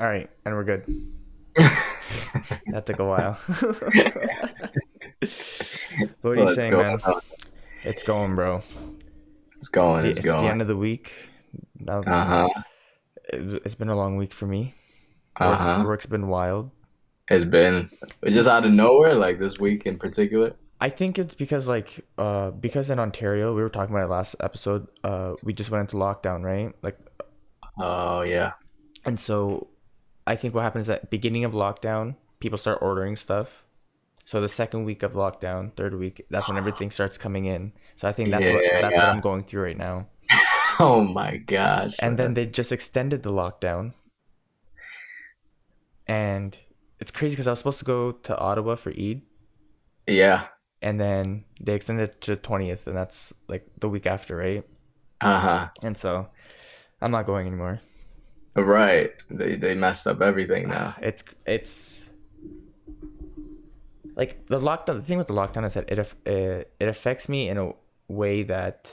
All right, and we're good. That took a while. What are you Let's saying, go. man? It's going, bro. It's It's going. the It's it's the going. end of the week. Now Uh-huh. it's been a long week for me. Work's Uh-huh. work's been wild. It's been just out of nowhere, like this week in particular. I think it's because because in Ontario we were talking about it last episode. We just went into lockdown, right? Oh yeah. And so I think what happens is that beginning of lockdown, people start ordering stuff. So the second week of lockdown, third week, that's when everything starts coming in. So I think that's what Yeah. I'm going through right now. Oh my gosh, And then man. they just extended the lockdown, and it's crazy because I was supposed to go to Ottawa for Eid, Yeah. and then they extended it to the 20th, and that's like the week after, right? Uh-huh. And so I'm not going anymore. Right. They messed up everything now. It's like the lockdown. The thing with the lockdown is that it affects me in a way that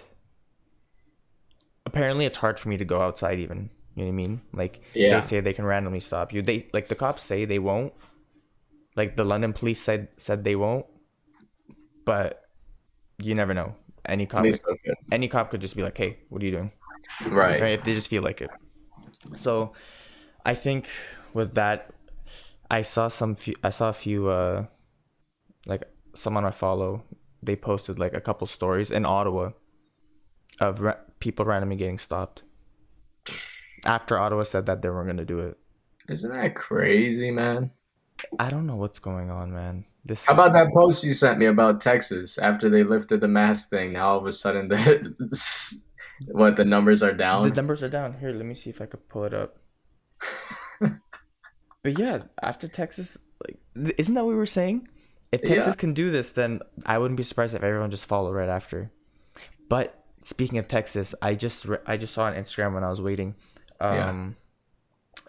apparently it's hard for me to go outside even. You know what I mean? Like they Yeah. say they can randomly stop you. They like the cops say they won't. Like the London police said they won't, but you never know. Any At cop could least okay. any cop could just be like, "Hey, what are you doing?" Right. Right? If they just feel like it. So I think with that, I saw a few like someone I follow. They posted like a couple stories in Ottawa of people randomly getting stopped after Ottawa said that they were gonna do it. Isn't that crazy, man? I don't know what's going on, man. How This about that post you sent me about Texas after they lifted the mask thing? Now all of a sudden the numbers are the down. numbers are down. Here, let me see if I could pull it up. But yeah, after Texas, like, isn't that what we were saying? If Yeah. Texas can do this, then I wouldn't be surprised if everyone just followed right after. But speaking of Texas, I just saw on Instagram when I was waiting. Yeah. Um,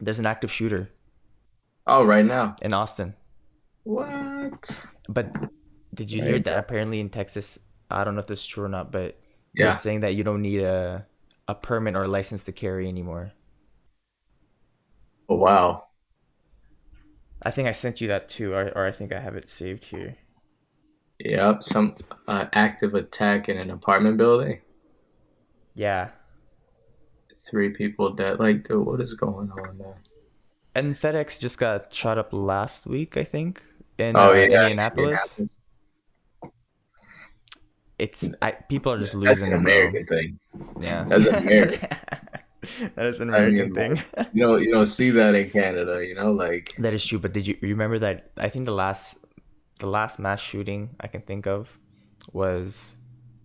there's an active shooter Oh, right now. in Austin. What? But did you hear Right that now. apparently in Texas, I don't know if this is true or not, but they're Yeah. saying that you don't need a permit or a license to carry anymore. Oh, wow. I think I sent you that too, or I think I have it saved here. Yep. Some active attack in an apartment building. Yeah. 3 people dead. Like, dude, what is going on there? And FedEx just got shot up last week, I think, in Oh yeah, Indianapolis. Indianapolis. People are just That's losing an it, bro. American thing. Yeah. That's American. That is an I American mean, like, thing. you don't see that in Canada. Like, That is true, but did you remember that I think the last mass shooting I can think of was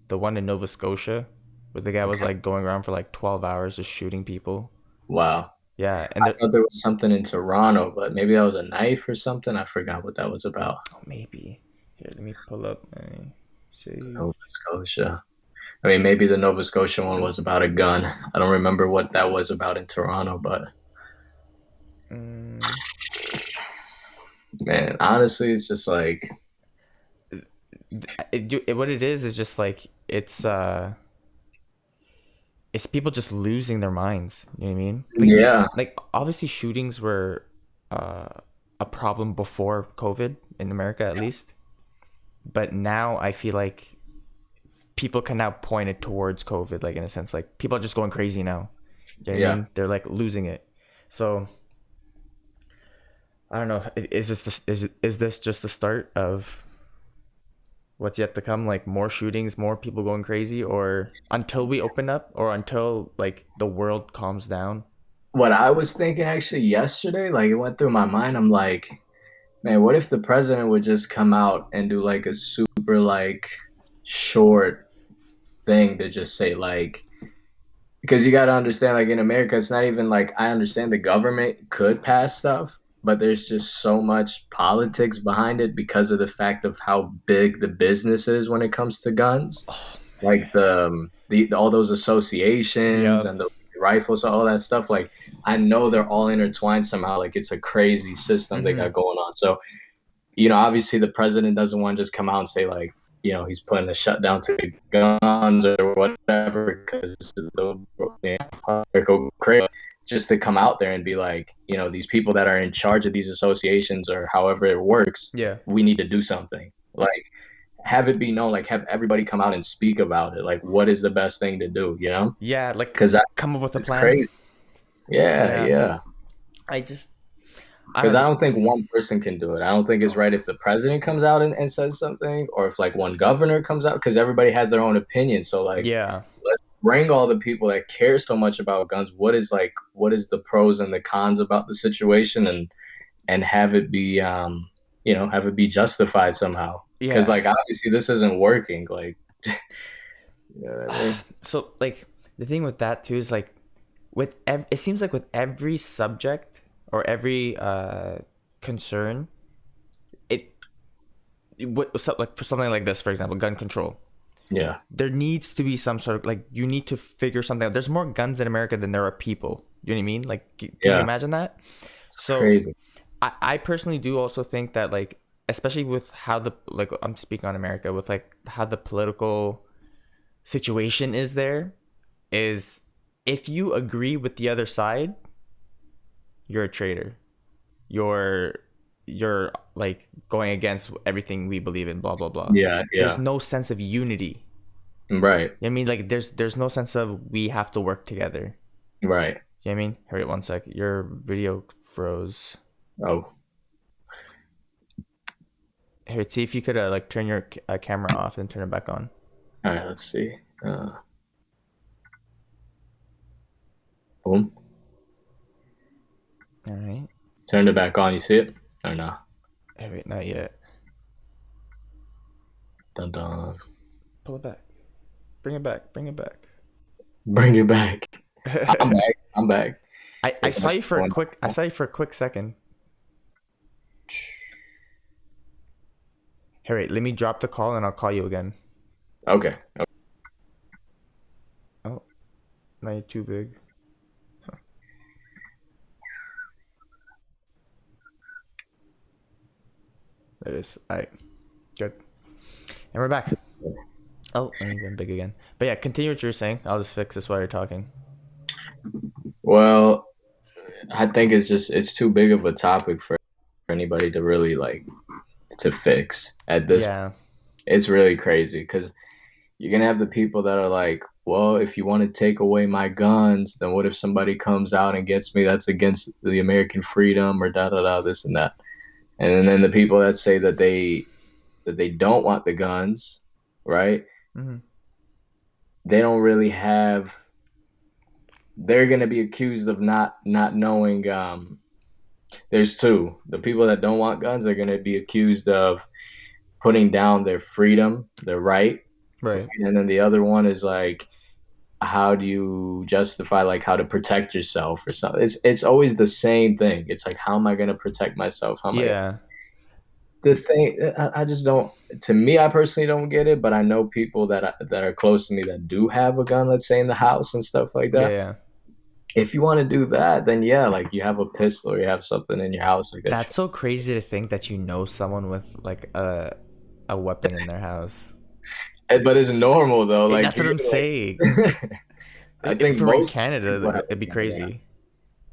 the one in Nova Scotia where the guy was like going around for like 12 hours just shooting people. wow. Yeah, and I thought there was something in Toronto, but maybe that was a knife or something. I forgot what that was about. oh, maybe. Here, let me pull up my Nova save. Scotia. I mean, maybe the Nova Scotia one was about a gun. I don't remember what that was about in Toronto, but Mm, man, honestly, it's just like, what it is just like it's people just losing their minds. You know what I mean? yeah, Like obviously shootings were uh, a problem before COVID in America at least, but now I feel like people can now point it towards COVID. Like in a sense, like people are just going crazy now. You know what I yeah. mean? They're like losing it. So I don't know. Is this just the start of what's yet to come? Like more shootings, more people going crazy, or until we open up, or until like the world calms down? What I was thinking actually yesterday, like it went through my mind. I'm like, man, what if the president would just come out and do like a super like short thing to just say like, because you got to understand, like in America, it's not even like I understand the government could pass stuff, but there's just so much politics behind it because of the fact of how big the business is when it comes to guns. Oh Like the all those man. associations Yep. and the rifles, all that stuff. Like I know they're all intertwined somehow. Like it's a crazy system they Mm-hmm. got going on. So obviously the president doesn't want to just come out and say like, he's putting a shutdown to guns or whatever because the go crazy. just to come out there and be like, these people that are in charge of these associations or however it works, Yeah. we need to do something. Like, have it be known, like, have everybody come out and speak about it. Like, what is the best thing to do, Yeah, like Because come up with a it's plan. crazy. Yeah, Yeah. yeah. I just I Because don't I know. don't think one person can do it. I don't think it's right if the president comes out and says something, or if like one governor comes out, because everybody has their own opinion. So like, Yeah. let's bring all the people that care so much about guns. What is the pros and the cons about the situation, and have it be have it be justified somehow. Because Yeah. like obviously this isn't working. Like, you know what I mean? So like the thing with that too is like it seems like with every subject or every concern, it, so like for something like this, for example, gun control, Yeah, there needs to be some sort of like you need to figure something out. There's more guns in America than there are people. You know what I mean? Like, can you yeah, imagine that? it's So crazy. I personally do also think that like especially with how the like I'm speaking on America with like how the political situation is there is if you agree with the other side, you're a traitor. You're you're like going against everything we believe in, blah blah blah. Yeah, There's yeah, no sense of unity. right, You know what I mean? Like there's no sense of we have to work together. right. You know what I mean? Hurry, one sec. Your video froze. Oh, Here, see if you could like turn your camera off and turn it back on. all right. Let's see. Boom. All right. Turned it back on. You see it or no? Hey, wait, not yet. Dun dun. Pull it back. Bring it back. Bring it back. Bring it back. I'm back. I'm back. I It's saw you actually for a going quick. I on. saw you for a quick second. Hey, wait. Let me drop the call and I'll call you again. Okay. Oh, now you're too big. There it is. All right. Good. And we're back. Oh, and you've been big again. But yeah, continue what you were saying. I'll just fix this while you're talking. Well, I think it's too big of a topic for anybody to really like to fix at this. Yeah. It's really crazy because you're gonna have the people that are like, well, if you want to take away my guns, then what if somebody comes out and gets me? That's against the American freedom or da da da this and that. And then the people that say that they don't want the guns, right? Hmm. They don't really have. They're going to be accused of not knowing. There's two. The people that don't want guns are going to be accused of putting down their freedom, their right, Right. and then the other one is like, how do you justify like how to protect yourself or something? It's always the same thing. It's like, how am I going to protect myself? How am I? Yeah. The thing I just don't. To me, I personally don't get it, but I know people that are close to me that do have a gun, let's say in the house and stuff like Yeah. that. Yeah. If you want to do that, then yeah, like you have a pistol or you have something in your house like that. That's so crazy to think that you know someone with like a weapon in their house. But it's normal though. Like That's what you I'm saying. like, I think If we were in most Canada, people like, have it'd be a gun. Yeah. crazy.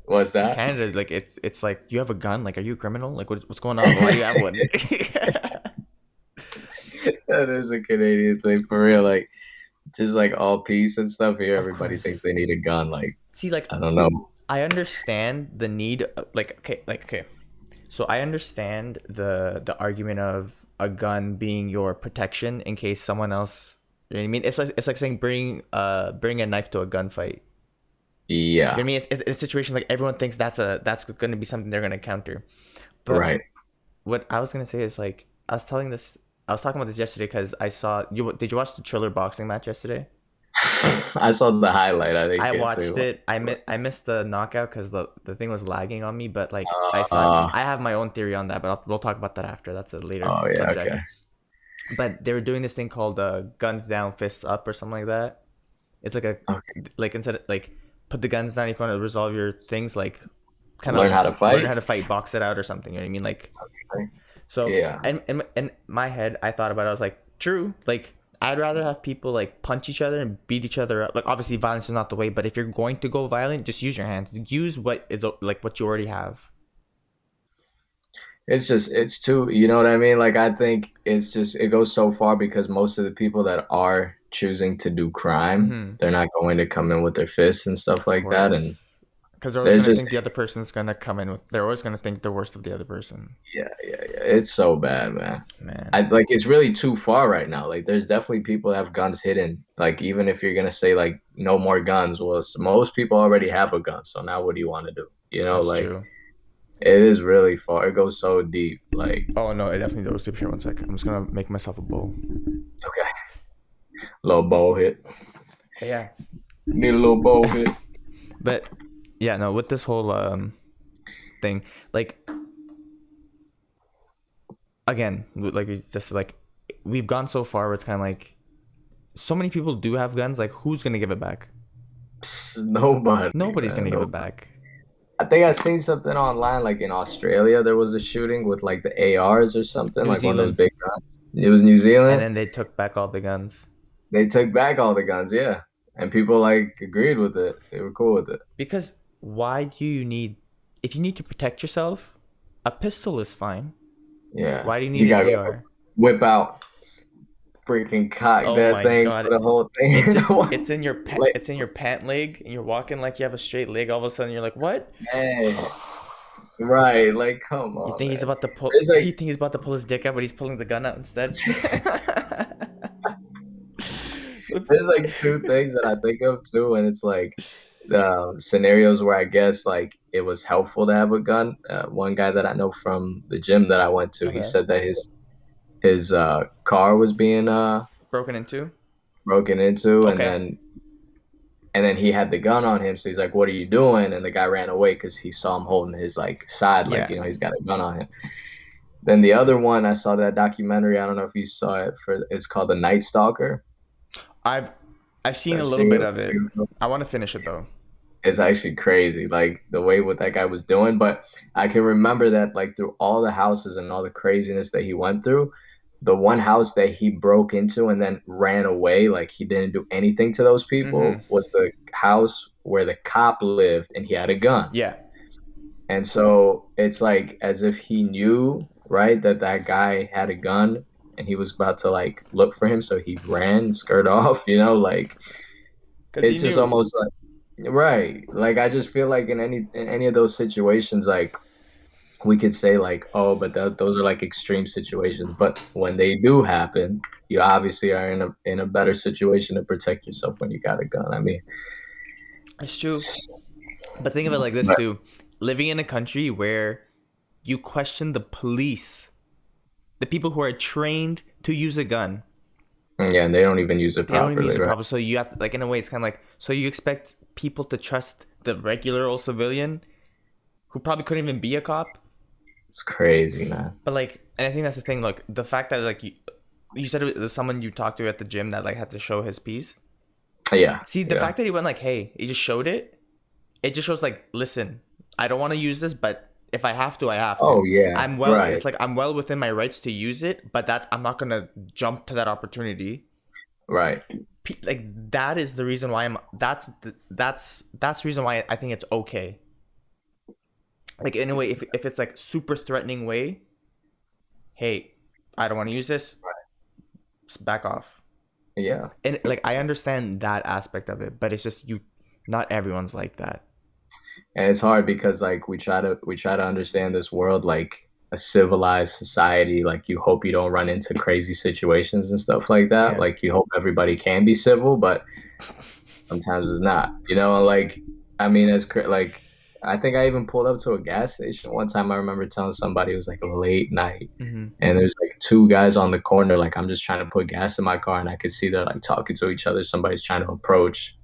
What's that? Canada, like it's like you have a gun. Like, are you a criminal? Like, what's going on? Why do you have one? That is a Canadian thing for real. Like just like all peace and stuff here, Of everybody thinks course. they need a gun. Like See, like I don't know. I understand the need. Okay. So I understand the argument of a gun being your protection in case someone else. You know what I mean? It's like saying bring a knife to a gunfight. You know what I Yeah. mean? It's a situation like everyone thinks that's going to be something they're going to counter. But Right. what I was going to say is like I was talking about this yesterday because I saw you. Did you watch the Triller boxing match yesterday? I saw the highlight. I think I it watched too. it. I missed the knockout because the thing was lagging on me. But like Uh, I have my own theory on that. But we'll talk about that after. That's a later oh yeah. subject. Okay. But they were doing this thing called guns down, fists up, or something like that. It's like a Okay. like instead of like put the guns down if you want to resolve your things, like kind of Learn like how to learn fight. how to fight, box it out or something. You know what I mean? Like Okay. so. Yeah. And in my head, I thought about it. I was like, true. Like I'd rather have people like punch each other and beat each other up. Like obviously violence is not the way, but if you're going to go violent, just use your hands. Use what is like what you already have. It's just it's too, you know what I mean? Like I think it's just it goes so far because most of the people that are choosing to do crime, Hmm. they're not going to come in with their fists and stuff Of like that. And course. Because they're always there's gonna just think the other person's gonna come in with. They're always gonna think the worst of the other person. yeah. It's so bad, man. I Man, like it's really too far right now. Like there's definitely people that have guns hidden. Like even if you're gonna say like no more guns, well, most people already have a gun. So now what do you want to do? You know, that's like true. it is really far. It goes so deep. Like Oh no, it definitely goes deep. Here, one sec. I'm just gonna make myself a bowl. okay, little bowl hit. But yeah, Need a little bowl hit. but yeah, no. With this whole thing, like again, like we just like we've gone so far where it's kind of like so many people do have guns. Like who's gonna give it back? Nobody, Nobody's man. gonna give No. it back. I think I seen something online, like in Australia, there was a shooting with like the ARs or something, New like one of those Zealand, big guns. It was New and Zealand. then they took back all the guns They took back all the guns, yeah. And people like agreed with it. They were cool with it. because why do you need? If you need to protect yourself, a pistol is fine. Yeah. Why do you need You an gotta go AR? whip out, freaking cock Oh that my thing for god. the whole It's thing. it's in your Like, it's in your pant leg and you're walking like you have a straight leg, all of a sudden you're like, "What?" man. Right. Like, come You on, think he's man. about to pull There's like you think he's about to pull his dick out, but he's pulling the gun out instead. there's like two things that I think of too, and it's like the scenarios where I guess like it was helpful to have a gun. One guy that I know from the gym that I went to, he Okay. said that his car was being Broken into? broken into, Okay. and then he had the gun on him. So he's like, "What are you doing?" And the guy ran away because he saw him holding his like side, like Yeah. he's got a gun on him. Then the other one, I saw that documentary. I don't know if you saw it. It's called the Night Stalker. I've I've seen a That little bit serial of it. serial I want to finish it though. It's actually crazy, like the way what that guy was doing. But I can remember that, like through all the houses and all the craziness that he went through, the one house that he broke into and then ran away, like he didn't do anything to those Mhm. people, was the house where the cop lived and he had a gun. Yeah. And so it's like as if he knew, right, that that guy had a gun and he was about to like look for him, so he ran, skirt off, like Cuz he it's just knew. almost like right. Like I just feel like in any of those situations, like we could say like, oh, but those are like extreme situations. But when they do happen, you obviously are in a better situation to protect yourself when you got a gun. I mean, It's true. But think of it like this but too. Living in a country where you question the police, the people who are trained to use a gun. yeah, and they don't even use it They don't even use properly, it right? properly. So you have to, like in a way it's kind of like so you expect people to trust the regular old civilian who probably couldn't even be a cop. It's crazy, man. But like, and I think that's the thing. Like the fact that like you said it was someone you talked to at the gym that like had to show his piece. Yeah, See, the yeah. fact that he went like, "Hey," he just showed it. It just shows like, listen, I don't want to use this, but if I have to, I have to. Oh yeah, I'm well. right, It's like I'm well within my rights to use it, but that I'm not gonna jump to that opportunity. right. Like that is the reason why I'm. That's the reason why I think it's okay. Like in a way, if it's like super threatening way, hey, I don't want to use this. Just back off. Yeah. And like I understand that aspect of it, but it's just you. Not everyone's like that. And it's hard because like we try to understand this world like a civilized society. Like you hope you don't run into crazy situations and stuff like that. Yeah. Like you hope everybody can be civil, but sometimes it's not. Like I mean, like I think I even pulled up to a gas station one time. I remember telling somebody it was like a late night, Hmm. and there's like two guys on the corner. Like I'm just trying to put gas in my car, and I could see they're like talking to each other. Somebody's trying to approach,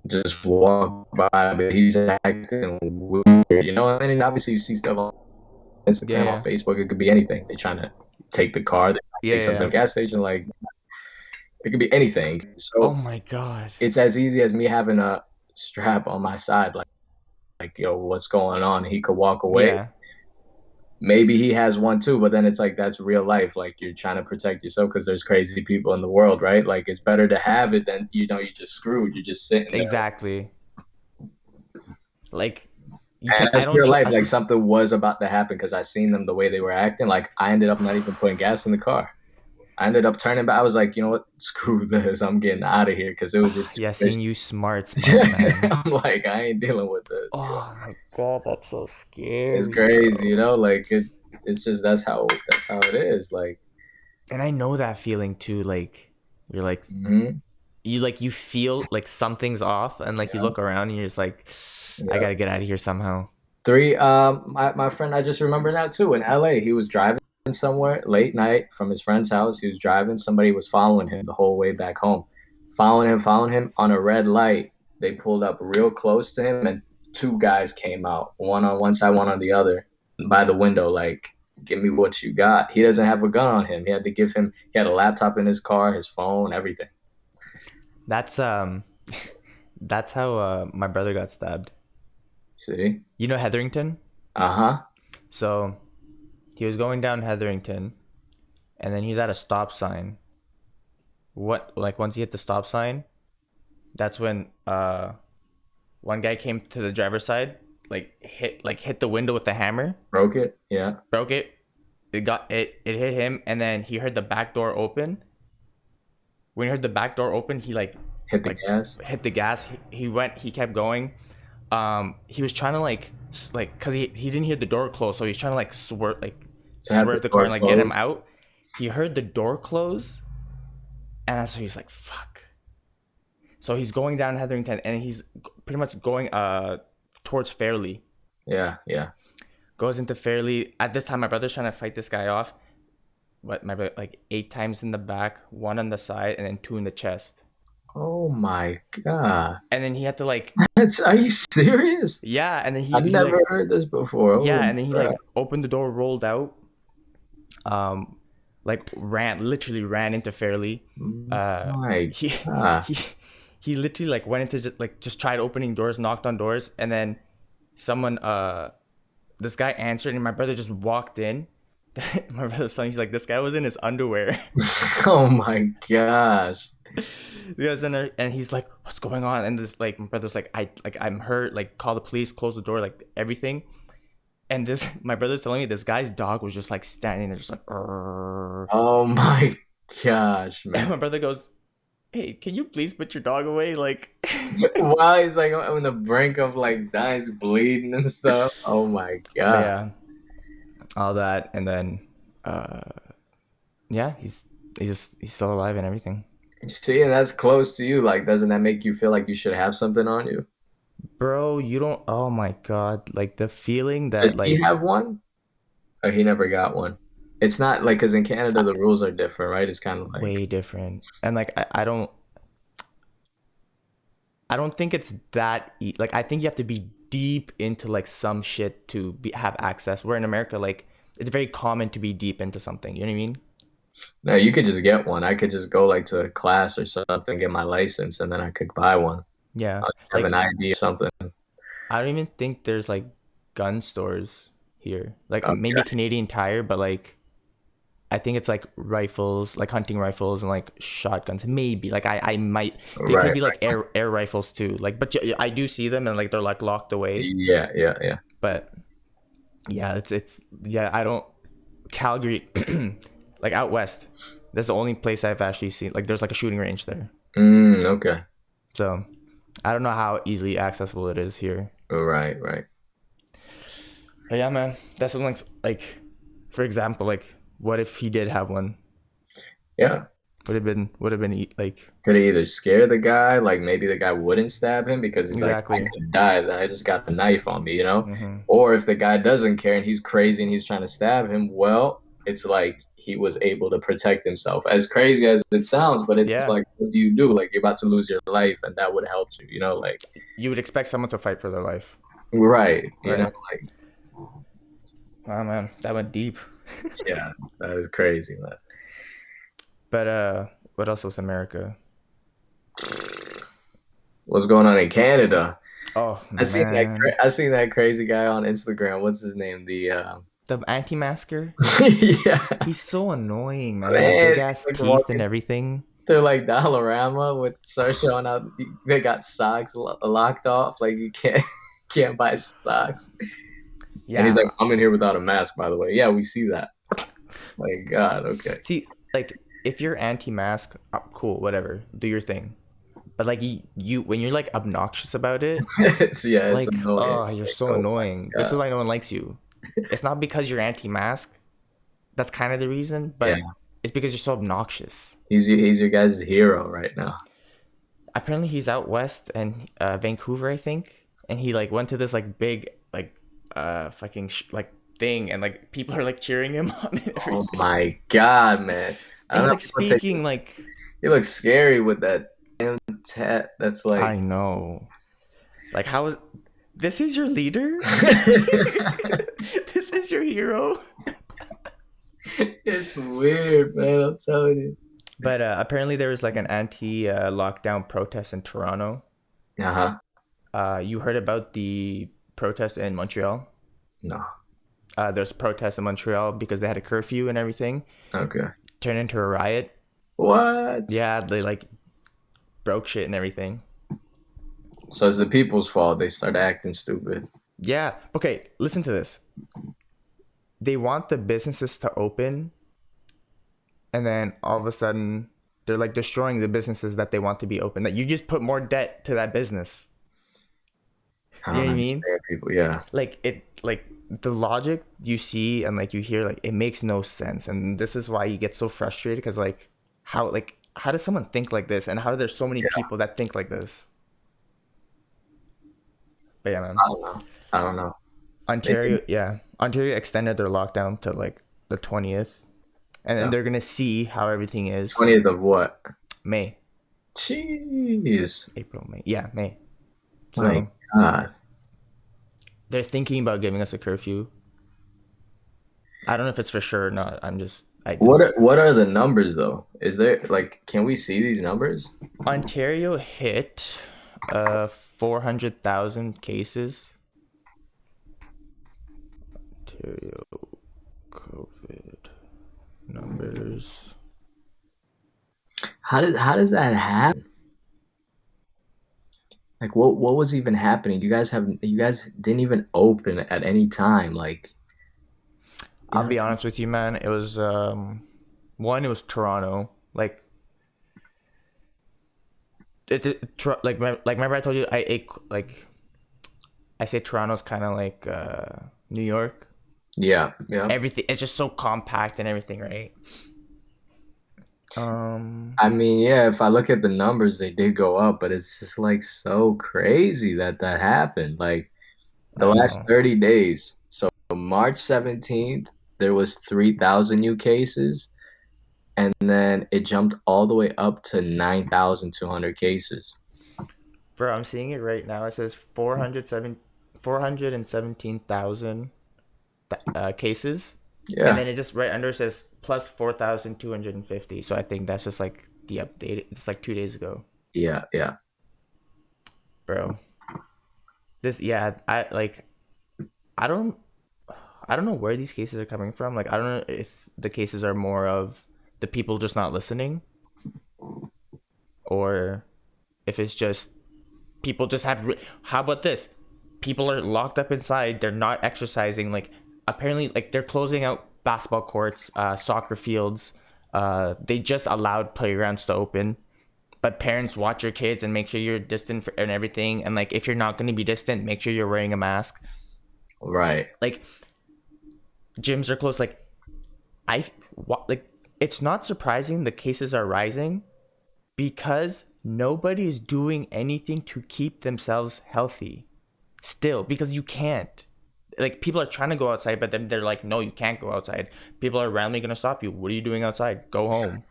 just walk by, but he's acting weird. And then obviously you see stuff on Yeah. Instagram, on Yeah. Facebook. It could be anything. They're trying to take the car, they might Yeah. take something Yeah. at the gas station. Like it could be anything. Oh So my god. it's as easy as me having a strap on my side, like yo, what's going on? And he could walk away. Yeah. maybe he has one too, but then it's like that's real life. Like you're trying to protect yourself because there's crazy people in the world, right? Like it's better to have it than you just screwed. You're just sitting there. Exactly. Like you And can. I that's don't. real life. Like something was about to happen because I seen them the way they were acting. Like I ended up not even putting gas in the car. I ended up turning back. I was like, you know what? Screw this. I'm getting out of here because it was just Yeah, too seeing you smart, smart risky. man. I'm like, I ain't dealing with this, bro. Oh my god, that's so It's scary, crazy, bro. like it's just that's how it is. Like, And I know that feeling too. Like you're like mhm, you feel like something's off, and like you yeah, look around and you're just like, I yeah. gotta get out of here somehow. Three, my friend, I just remember now too, in LA, he was driving somewhere late night from his friend's house. He was driving, somebody was following him the whole way back home. Following him on a red light. They pulled up real close to him, and two guys came out, one on one side, one on the other, by the window, like, give me what you got. He doesn't have a gun on him. He had a laptop in his car, his phone, everything. That's that's how my brother got stabbed. See? You know Hetherington? Uh-huh. So he was going down Hetherington, and then he's at a stop sign. What like once he hit the stop sign, that's when one guy came to the driver's side, hit the window with the hammer, Broke it? Yeah. broke it. It hit him, and then he heard the back door open. When he heard the back door open, he Hit the like gas. hit the gas. He kept going. He was trying to because he didn't hear the door close, so he's trying to To have the swerve the car door and like get him closed. out. He heard the door close, and that's so he's like, fuck. So he's going down Hetherington, and he's pretty much going towards Fairleigh. Yeah, yeah. Goes into Fairleigh. At this time, my brother's trying to fight this guy off. But my brother, like 8 times in the back, one on the side, and then two in the chest. Oh my God. And then he had to Are you serious? yeah, and then I never heard this before. yeah, Holy and then he crap. opened the door, rolled out, literally ran into Fairleigh. My He God. he he literally went into just tried opening doors, knocked on doors, and then someone this guy answered, and my brother just walked in. My brother was telling me, he's like, this guy was in his underwear. Oh my gosh. The guy's in there, and he's like, what's going on? And this my brother's like, I'm hurt. Like, call the police, close the door, like everything. And this my brother's telling me this guy's dog was just standing there, just like, "Arr." Oh my gosh, And man. my brother goes, hey, can you please put your dog away? Like, While he's like on the brink of like dying, he's bleeding and stuff. Oh my but God. yeah, all that, and then, uh, yeah, he's still alive and everything. See, and that's close to you. Like, doesn't that make you feel like you should have something on you? Bro, you don't. Oh my god, like the feeling Does that he have one? Or he never got one? It's not like because in Canada the rules are different, right? It's kind of like way different, and I don't think it's that I think you have to be deep into some shit to have access. Where in America, it's very common to be deep into something. You know what I mean? no, you could just get one. I could just go like to a class or something, get my license, and then I could buy one. Yeah. I'll have an Like ID or something. I don't even think there's gun stores here. Like maybe Okay. Canadian Tire, but I think it's rifles, hunting rifles and shotguns. Maybe I might. They could Right. be air rifles too. But I do see them and they're locked away. Yeah, yeah, yeah. But yeah, it's yeah. I don't Calgary, out west. That's the only place I've actually seen. There's a shooting range there. Okay. So I don't know how easily accessible it is here. Right, right. But yeah, man, that's something for example, what if he did have one? Yeah. Would have been Could either scare the guy, like maybe the guy wouldn't stab him because he's like, I exactly. could die, then I just got the knife on me, you know? Hmm. Or if the guy doesn't care and he's crazy and he's trying to stab him, well, it's like he was able to protect himself. As crazy as it sounds, but it's Yeah, like, what do you do? Like you're about to lose your life and that would help you, like you would expect someone to fight for their life, right, right? like Wow, man, that went deep. yeah, that is crazy, man. But what else was America? What's going on in Canada? Oh man, I seen that crazy guy on Instagram. What's his name? The anti-masker. Yeah, He's so annoying, man. His man, big he's ass like teeth and walking everything. through like Dollarama with start showing out. They got socks locked off, like you can't can't buy socks. And he's like, Yeah. "I'm in here without a mask, by the way." Yeah, we see that. Like, God, okay. See, like if you're anti-mask, cool, whatever, do your thing. But like you when you're like obnoxious about it, It's like, annoying. oh, you're Like, so oh annoying. my This is God. why no one likes you. It's not because you're anti-mask. That's kind of the reason, Yeah, but it's because you're so obnoxious. he's your guys' hero right now. Apparently, he's out west and Vancouver, I think, and he like went to this like big like fucking like thing, and like people are like cheering him on and Oh everything. my God, man. I And don't he's know like what they speaking just. like, He looks scary with that tat. That's like. I know. Like, how is this is your leader? This is your hero? It's weird, man. I'm telling you. But apparently, there was like an anti-lockdown protest in Toronto. Uh-huh. You heard about the protest in Montreal? No. There's a protest in Montreal because they had a curfew and everything. Okay. Turned into a riot. What? Yeah, they like broke shit and everything. So it's the people's fault. They start acting stupid. Yeah. Okay, listen to this. They want the businesses to open, and then all of a sudden they're like destroying the businesses that they want to be open. That you just put more debt to that business. I You know don't what I mean? understand people. Yeah. Like it like the logic you see and like you hear, like it makes no sense, and this is why you get so frustrated because how does someone think like this, and how are there so many Yeah. people that think like this? But yeah, man. I don't know. I don't know. Maybe Ontario extended their lockdown to like the 20th, and then yeah. they're gonna see how everything is. 20th of what? May. Jeez. April, May. Yeah, May. My So God. they're thinking about giving us a curfew. I don't know if it's for sure or not. What are the numbers though? Is there like can we see these numbers? Ontario hit 400,000 cases. Ontario COVID numbers. How does that happen? Like what was even happening? You guys didn't even open at any time. Like you I'll know be honest with you, man. It was one. It was Toronto. Like like remember I told you I say Toronto's kind of like New York. yeah, yeah. Everything it's just so compact and everything, right? Um, I mean, yeah, if I look at the numbers, they did go up, but it's just like so crazy that that happened. Like the I last know, 30 days. So March 17th, there was 3,000 new cases, and then it jumped all the way up to 9,200 cases. bro. I'm seeing it right now. It says 417,000 cases, and Yeah, then it just right under says plus 4,250. So I think that's just like the update. It's like 2 days ago, yeah, yeah. bro. This yeah, I don't I don't know where these cases are coming from. Like I don't know if the cases are more of the people just not listening, or if it's just people just how about this? People are locked up inside. They're not exercising. Like apparently, like they're closing out basketball courts, soccer fields. They just allowed playgrounds to open, but parents watch your kids and make sure you're distant and everything. And like if you're not going to be distant, make sure you're wearing a mask. Right. Like gyms are closed. Like like it's not surprising the cases are rising because nobody is doing anything to keep themselves healthy still, because you can't. Like people are trying to go outside, but then they're like, no, you can't go outside. People are randomly going to stop you. What are you doing outside? Go home.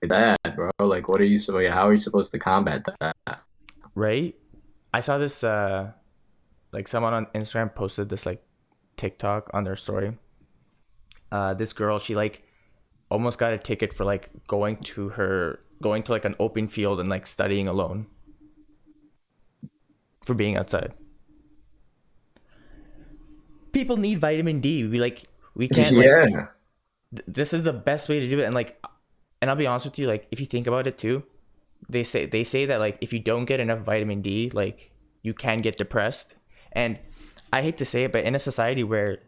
That, bro. Like, what are you supposed? How are you supposed to combat that? Right. I saw this like someone on Instagram posted this like TikTok on their story. This girl, she like almost got a ticket for like going to like an open field and like studying alone for being outside. people need vitamin D. We can't like Yeah, this is the best way to do it. And I'll be honest with you, like if you think about it too, they say that like if you don't get enough vitamin D, like you can get depressed. And I hate to say it, but in a society where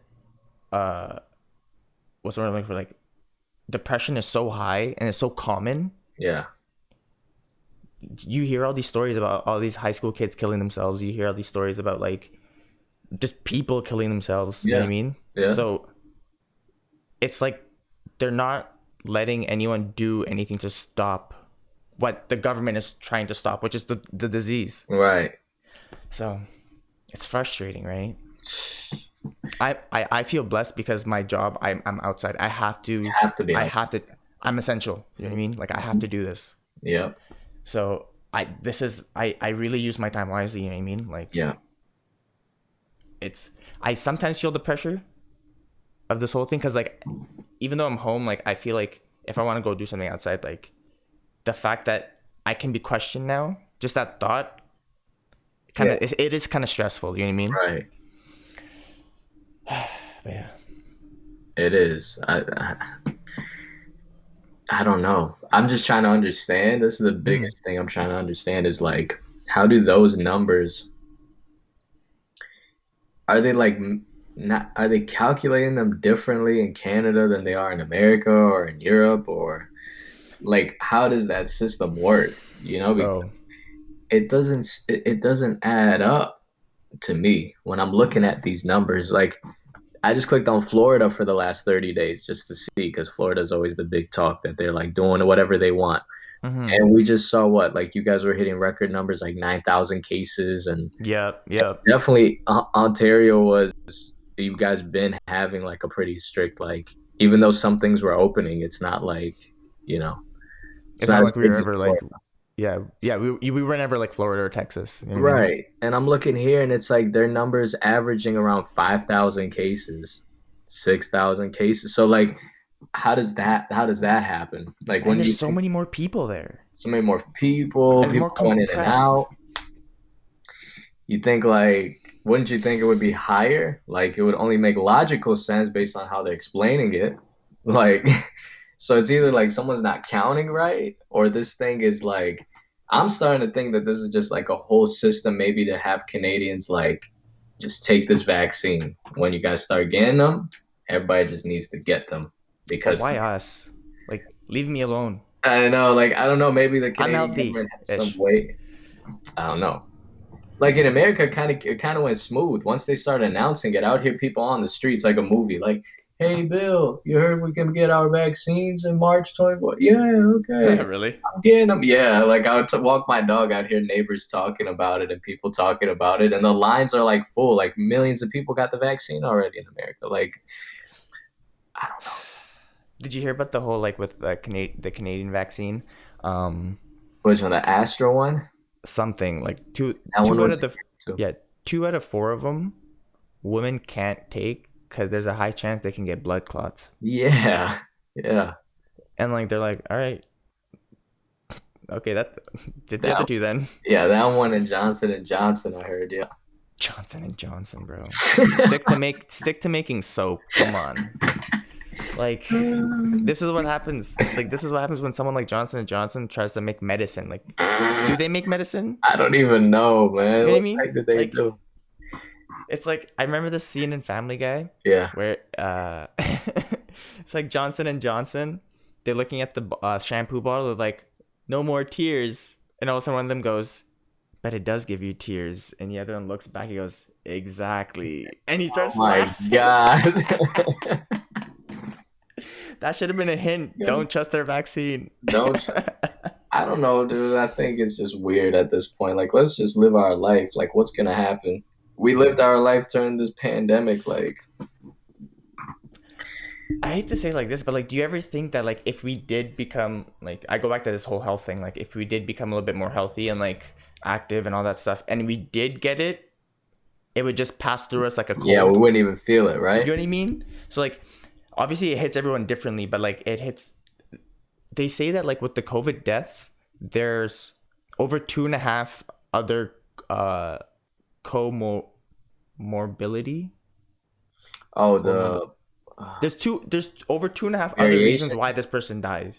uh what's the word I'm looking for, like depression is so high and it's so common, yeah, you hear all these stories about all these high school kids killing themselves. You hear all these stories about like just people killing themselves. You know what I yeah, mean? yeah. So it's like they're not letting anyone do anything to stop what the government is trying to stop, which is the disease. Right. So it's frustrating, right? I feel blessed because my job, I'm outside. You have to be I on. have to I'm essential. You know what I mean? Like I have to do this. Yep. So I really use my time wisely, you know what I mean? Like Yeah. it's I sometimes feel the pressure of this whole thing because like even though I'm home, like I feel like if I want to go do something outside, like the fact that I can be questioned now, just that thought, kind Yeah. of it is kind of stressful. You know what I mean? Right. But yeah. It is. I don't know. I'm just trying to understand. This is the Mhm. biggest thing I'm trying to understand is like, how do those numbers, are they like, not, are they calculating them differently in Canada than they are in America or in Europe, or like, how does that system work? Because Bro, it doesn't add up to me when I'm looking at these numbers. Like, I just clicked on Florida for the last 30 days just to see, because Florida is always the big talk that they're like doing whatever they want. mm-hmm. And we just saw what, like you guys were hitting record numbers, like 9,000 cases. And Yep, yep. definitely Ontario was, you guys been having like a pretty strict, like, even though some things were opening, it's not like, you know, it's It's not not as like we were crazy ever as like, Florida. yeah, we were never like Florida or Texas. You know what I mean? Right. And I'm looking here and it's like their numbers averaging around 5,000 cases, 6,000 cases. So like, how does that happen? Like, And when there's you so think many more people there, so many more people, and they're people more going in and compressed. out, you think like, wouldn't you think it would be higher? Like, it would only make logical sense based on how they're explaining it. Like, so it's either like someone's not counting right, or this thing is like, I'm starting to think that this is just like a whole system, maybe to have Canadians like just take this vaccine. When you guys start getting them, everybody just needs to get them But because why us? Like, leave me alone. I know, like, I don't know, maybe the I'm Canadian healthy government has some ish. way. I don't know. Like in America, it kind of went smooth once they started announcing it. Out here, people on the streets like a movie. Like, hey, Bill, you heard we can get our vaccines in March 24th? Yeah, okay. Really? I'm getting them. Yeah, like I would walk my dog out here, neighbors talking about it and people talking about it, and the lines are like full. Like millions of people got the vaccine already in America. Like, I don't know. Did you hear about the whole like with the Canadian vaccine? Um, Which one, the Astro one? something like That one two out was of the too. yeah 2 out of 4 of them women can't take because there's a high chance they can get blood clots. Yeah, yeah. And like they're like, all right, okay, that did the other That two then. yeah, that one and Johnson. I heard. Yeah. Johnson and Johnson, bro. Stick to making soap. Come on. Like this is what happens. Like this is what happens when someone like Johnson and Johnson tries to make medicine. Like, do they make medicine? I don't even know, You man. know what I What the mean? heck did they Like do? it's like I remember this scene in Family Guy Yeah. where it's like Johnson and Johnson. They're looking at the shampoo bottle. They're like, "No more tears," and all of a sudden one of them goes, "But it does give you tears." And the other one looks back. He goes, "Exactly," and he Oh starts my laughing. God. That should have been a hint. Yeah. Don't trust their vaccine. Don't I don't know, dude. I think it's just weird at this point. Like, let's just live our life. Like, what's gonna happen? We Yeah. lived our life during this pandemic. Like, I hate to say it like this, but like, do you ever think that like if we did become like, I go back to this whole health thing, like if we did become a little bit more healthy and like active and all that stuff, and we did get it, it would just pass through us like a yeah, we cold. wouldn't even feel it, You right? know what I mean? So like, obviously it hits everyone differently, but like it hits. They say that like with the COVID deaths, there's over 2.5 other comorbidity Oh, Hormone. the uh, There's over two and a half other reasons why variations. this person dies,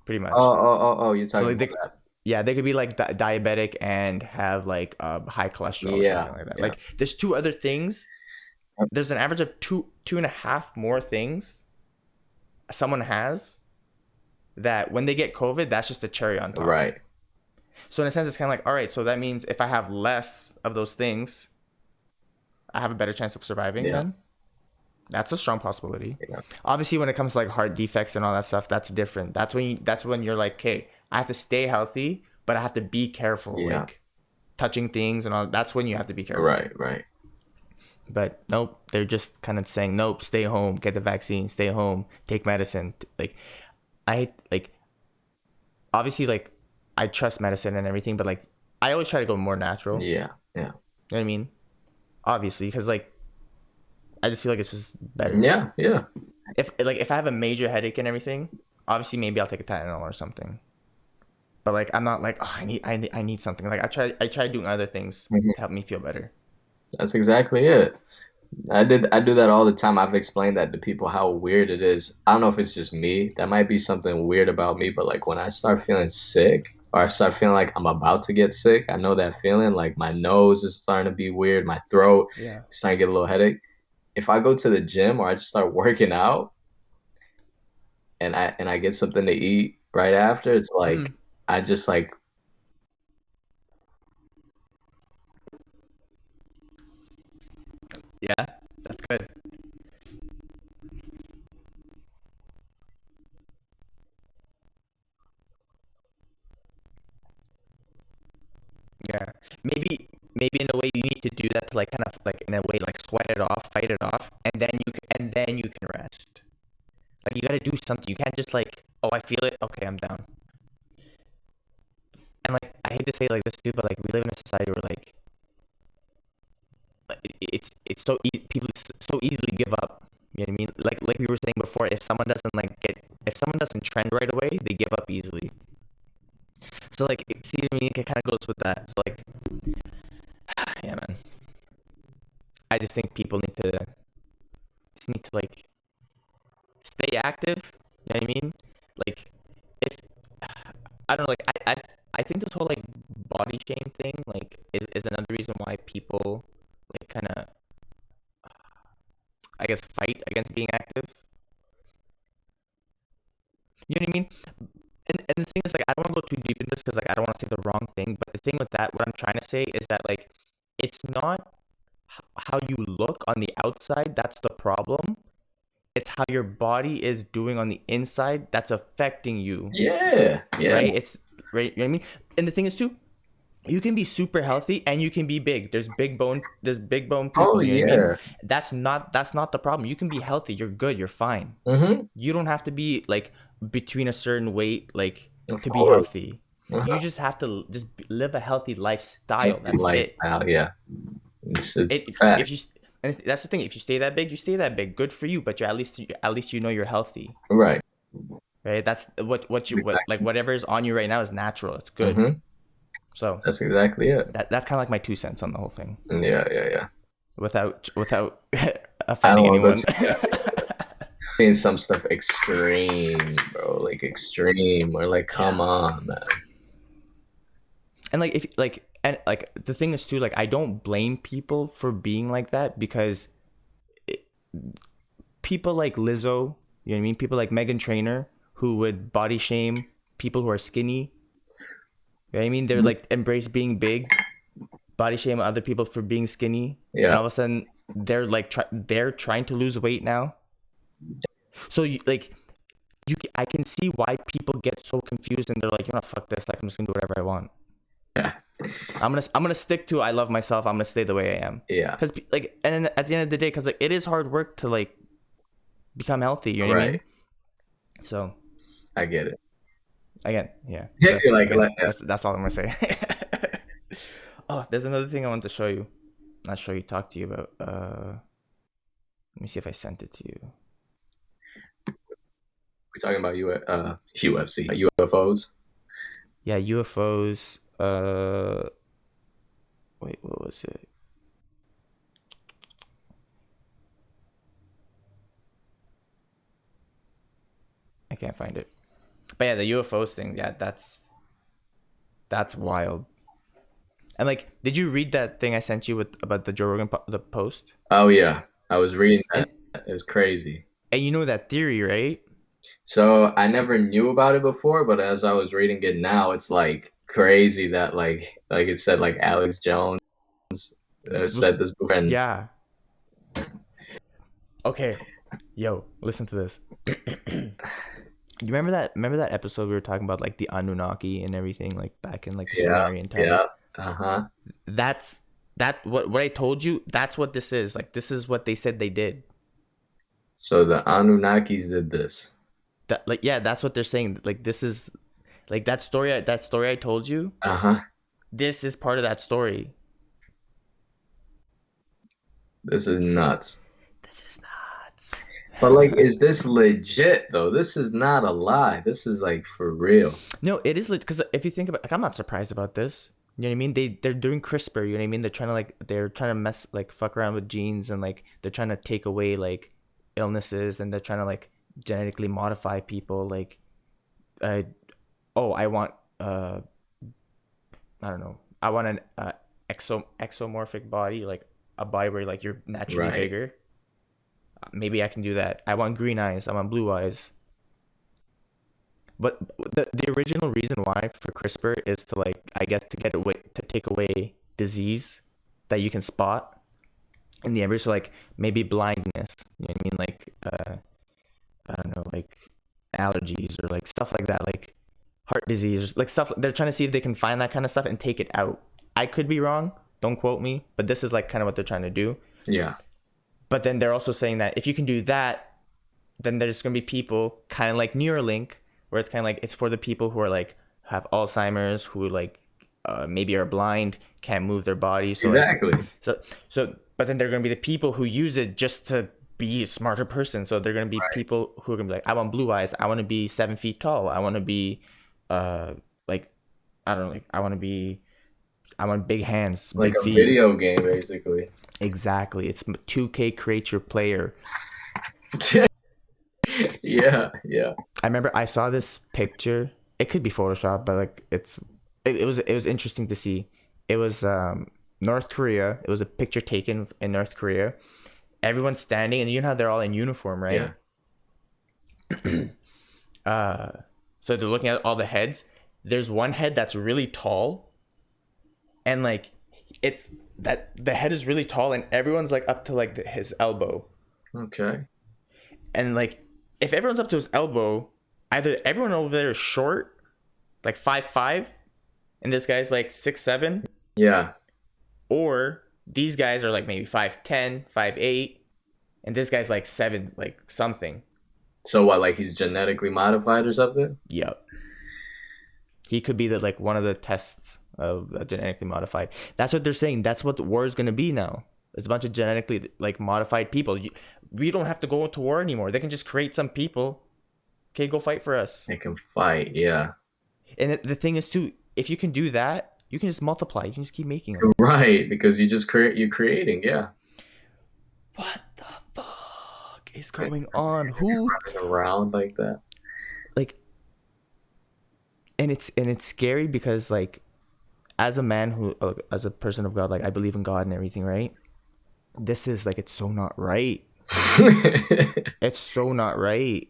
pretty Oh, much. oh, oh, oh, you're So talking like about they, that. yeah, they could be like diabetic and have like high cholesterol or Yeah, something like that. yeah. Like there's two other things. There's an average of two and a half more things someone has that when they get COVID, that's just a cherry on top. Right. So in a sense, it's kind of like, all right, so that means if I have less of those things, I have a better chance of surviving Yeah, then. That's a strong possibility. yeah, Obviously, when it comes to like heart defects and all that stuff, that's different. That's when you're like, okay, I have to stay healthy, but I have to be careful, yeah. like touching things and all. That's when you have to be careful. Right, right. But nope, they're just kind of saying, nope, stay home, get the vaccine, stay home, take medicine. Like I like obviously like I trust medicine and everything, but like I always try to go more natural. Yeah, yeah. You know what I mean? Obviously, because like I just feel like it's just better. Yeah, yeah. If I have a major headache and everything, obviously maybe I'll take a Tylenol or something. But like I'm not like, oh, I need something. Like I try doing other things Mhm. to help me feel better. That's exactly it. I do that all the time. I've explained that to people how weird it is. I don't know if it's just me. That might be something weird about me, but like when I start feeling sick or I start feeling like I'm about to get sick, I know that feeling. Like my nose is starting to be weird, my throat Yeah. is starting to get a little headache. If I go to the gym or I just start working out and I get something to eat right after, it's like Mm. I just like Yeah. That's good. Yeah. Maybe in a way you need to do that to like kind of like in a way like sweat it off, fight it off, and then you can rest. Like you got to do something. You can't just like, oh, I feel it. Okay, I'm down. And like I hate to say it like this too, but like we live in a society where like, it's so people so easily give up. You know what I mean? Like we were saying before, if someone doesn't trend right away, they give up easily. So like see what I mean? It kind of goes with that. So like yeah, man. I just think people need to like stay active. You know what I mean? Like if I don't know, like I think this whole like body shame thing like is another reason why people like kind of I guess fight against being active. You know what I mean? And the thing is like I don't want to go too deep into this because like I don't want to say the wrong thing. But the thing with that, what I'm trying to say is that like it's not how you look on the outside that's the problem. It's how your body is doing on the inside that's affecting you, yeah, yeah. right? It's right. You know what I mean? And the thing is too, you can be super healthy and you can be big. There's big bone Oh people, you know what I mean? yeah. That's not the problem. You can be healthy, you're good, you're fine. Mm-hmm. You don't have to be like between a certain weight like Of to be course. healthy. You Uh-huh. just have to just live a healthy lifestyle. Healthy That's it. lifestyle, yeah. It's It a if fact. you and that's the thing. If you stay that big, you stay that big. Good for you. But you at least you know you're healthy, Right. right? That's what like Exactly. whatever is on you right now is natural. It's good. Mm-hmm. So That's exactly it. that's kind of like my 2 cents on the whole thing, Yeah, yeah, yeah. without I don't offending want to go anyone. too seeing some stuff extreme, bro. Like extreme. Or like, come Yeah. on, man. And like if like and like the thing is too like I don't blame people for being like that because it, people like Lizzo, you know what I mean? People like Megan Trainor who would body shame people who are skinny. You know what I mean? They're like embrace being big, body shame other people for being skinny, and Yeah. all of a sudden they're like they're trying to lose weight now. So I can see why people get so confused and they're like, you know, fuck this. Like I'm just gonna do whatever I want. Yeah. I'm gonna stick to I love myself. I'm gonna stay the way I am. Yeah. Cause like and then at the end of the day, cause like it is hard work to like become healthy. You know what I Right. mean? So I get it. again, yeah. Yeah, So again, like yeah. that's all I'm gonna say. Oh, there's another thing I want to show you. Not show you, talk to you about. Let me see if I sent it to you. We're talking about UFC, UFOs. Yeah, UFOs. Wait, what was it? I can't find it. But yeah, the UFOs thing, yeah, that's wild. And like, did you read that thing I sent you with about the Joe Rogan the post? Oh yeah, I was reading that. And It's crazy. you know that theory, right? So I never knew about it before, but as I was reading it now, it's like crazy that like it said like Alex Jones Was said this before, and yeah. Okay, yo, listen to this. You remember that? Remember that episode we were talking about like the Anunnaki and everything, like back in like the yeah, Sumerian yeah, times? uh-huh. That's what I told you. That's what this is. Like this is what they said they did. So the Anunnakis did this. That like yeah, that's what they're saying. Like this is like that story I told you. Uh-huh. This is part of that story. This is nuts. This is nuts. But like, is this legit though? This is not a lie. This is like for real. No, it is because if you think about, like, I'm not surprised about this. You know what I mean? They're doing CRISPR. You know what I mean? They're trying to mess like fuck around with genes and like they're trying to take away like illnesses and they're trying to like genetically modify people. Like, uh, oh, I want I don't know. I want an exomorphic body, like a body where like you're naturally Right. bigger. Maybe I can do that. I want green eyes. I want blue eyes. But the original reason why for CRISPR is to like I guess to get away to take away disease that you can spot in the embryo. So like maybe blindness. You know what I mean? Like I don't know, like allergies or like stuff like that, like heart disease, or like stuff. They're trying to see if they can find that kind of stuff and take it out. I could be wrong. Don't quote me, but this is like kind of what they're trying to do. Yeah. But then they're also saying that if you can do that, then there's going to be people kind of like Neuralink, where it's kind of like it's for the people who are like have Alzheimer's, who like maybe are blind, can't move their body. So Exactly. like, but then they're going to be the people who use it just to be a smarter person. So they're going to be people who are going to be like, I want blue eyes. I want to be 7 feet tall. I want to be, like, I don't know, like I want big hands, Like big a feet. video game, basically. Exactly. It's 2K create your player. Yeah, yeah. I remember I saw this picture. It could be Photoshop, but like it was interesting to see. It was North Korea. It was a picture taken in North Korea. Everyone's standing, and you know how they're all in uniform, right? Yeah. So they're looking at all the heads. There's one head that's really tall, and like it's that the head is really tall, and everyone's like up to like his elbow. Okay. And like if everyone's up to his elbow, either everyone over there is short, like 5'5", and this guy's like 6'7", Yeah. or these guys are like maybe 5'10", 5'8", and this guy's like 7, like something. So what, like he's genetically modified or something? Yep. He could be the like one of the tests of genetically modified. That's what they're saying. That's what the war is going to be now. It's a bunch of genetically like modified people. We don't have to go to war anymore. They can just create some people. Okay, go fight for us. They can fight, yeah. And the thing is too, if you can do that, you can just multiply. You can just keep making them. Right, because you're creating, yeah. What the fuck is going on? Who Running around like that. like? And it's scary because like, as a man who, as a person of God, like I believe in God and everything, right? This is like it's so not right. It's so not right.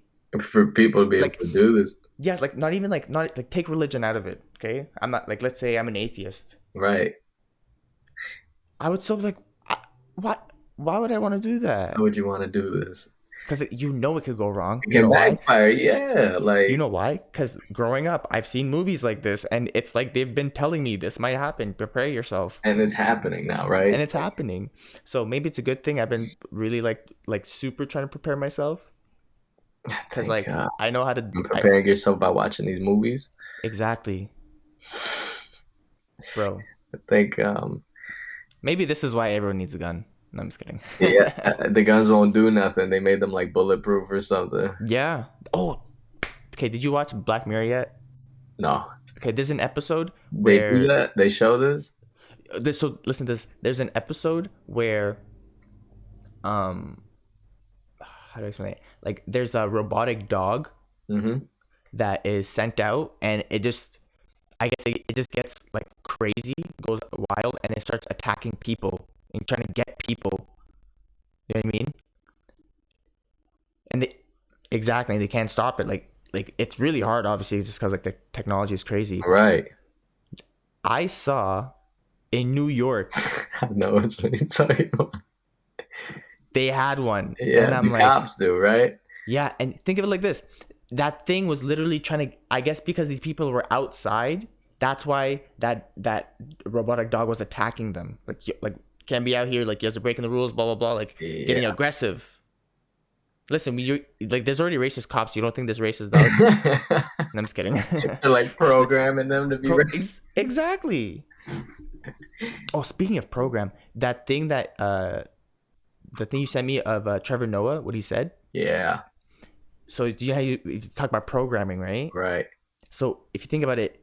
For people to be able Like to do this. yeah, like not even like not like take religion out of it. Okay, I'm not like let's say I'm an atheist. Right. I would still be like, what? Why would I want to do that? How would you want to do this? Because you know it could go wrong. It You can know why? backfire, yeah. Like, You know why? Because growing up, I've seen movies like this, and it's like they've been telling me this might happen. Prepare yourself, and it's happening now, right? and it's happening. So maybe it's a good thing. I've been really like super trying to prepare myself because Thank like God. I know how to. And preparing yourself by watching these movies. Exactly, bro. I think, Maybe this is why everyone needs a gun. No, I'm just kidding. yeah, the guns won't do nothing. They made them like bulletproof or something. Yeah. Oh, okay. Did you watch Black Mirror yet? No, Okay, there's an episode they do where that. They show this. so listen to this. There's an episode where how do I explain it? Like there's a robotic dog Mm-hmm. that is sent out, and it just, I guess it just gets like crazy, goes wild, and it starts attacking people and trying to get people. You know what I mean? And they exactly, they can't stop it. Like it's really hard, obviously, just because like the technology is crazy. Right. I saw in New York I know what you're talking about. they had one, and Yeah, I'm the like, cops do, right? yeah. And think of it like this: that thing was literally trying to, I guess, because these people were outside. That's why that robotic dog was attacking them. Like can't be out here, like you guys are breaking the rules, blah blah blah, like getting Yeah. aggressive. Listen, like there's already racist cops. You don't think there's racist dogs? No, I'm just kidding. They're like This programming them to be ready. exactly. Oh, speaking of program, that thing that the thing you sent me of Trevor Noah, what he said. Yeah, So do you know how you talk about programming, right? right. So if you think about it,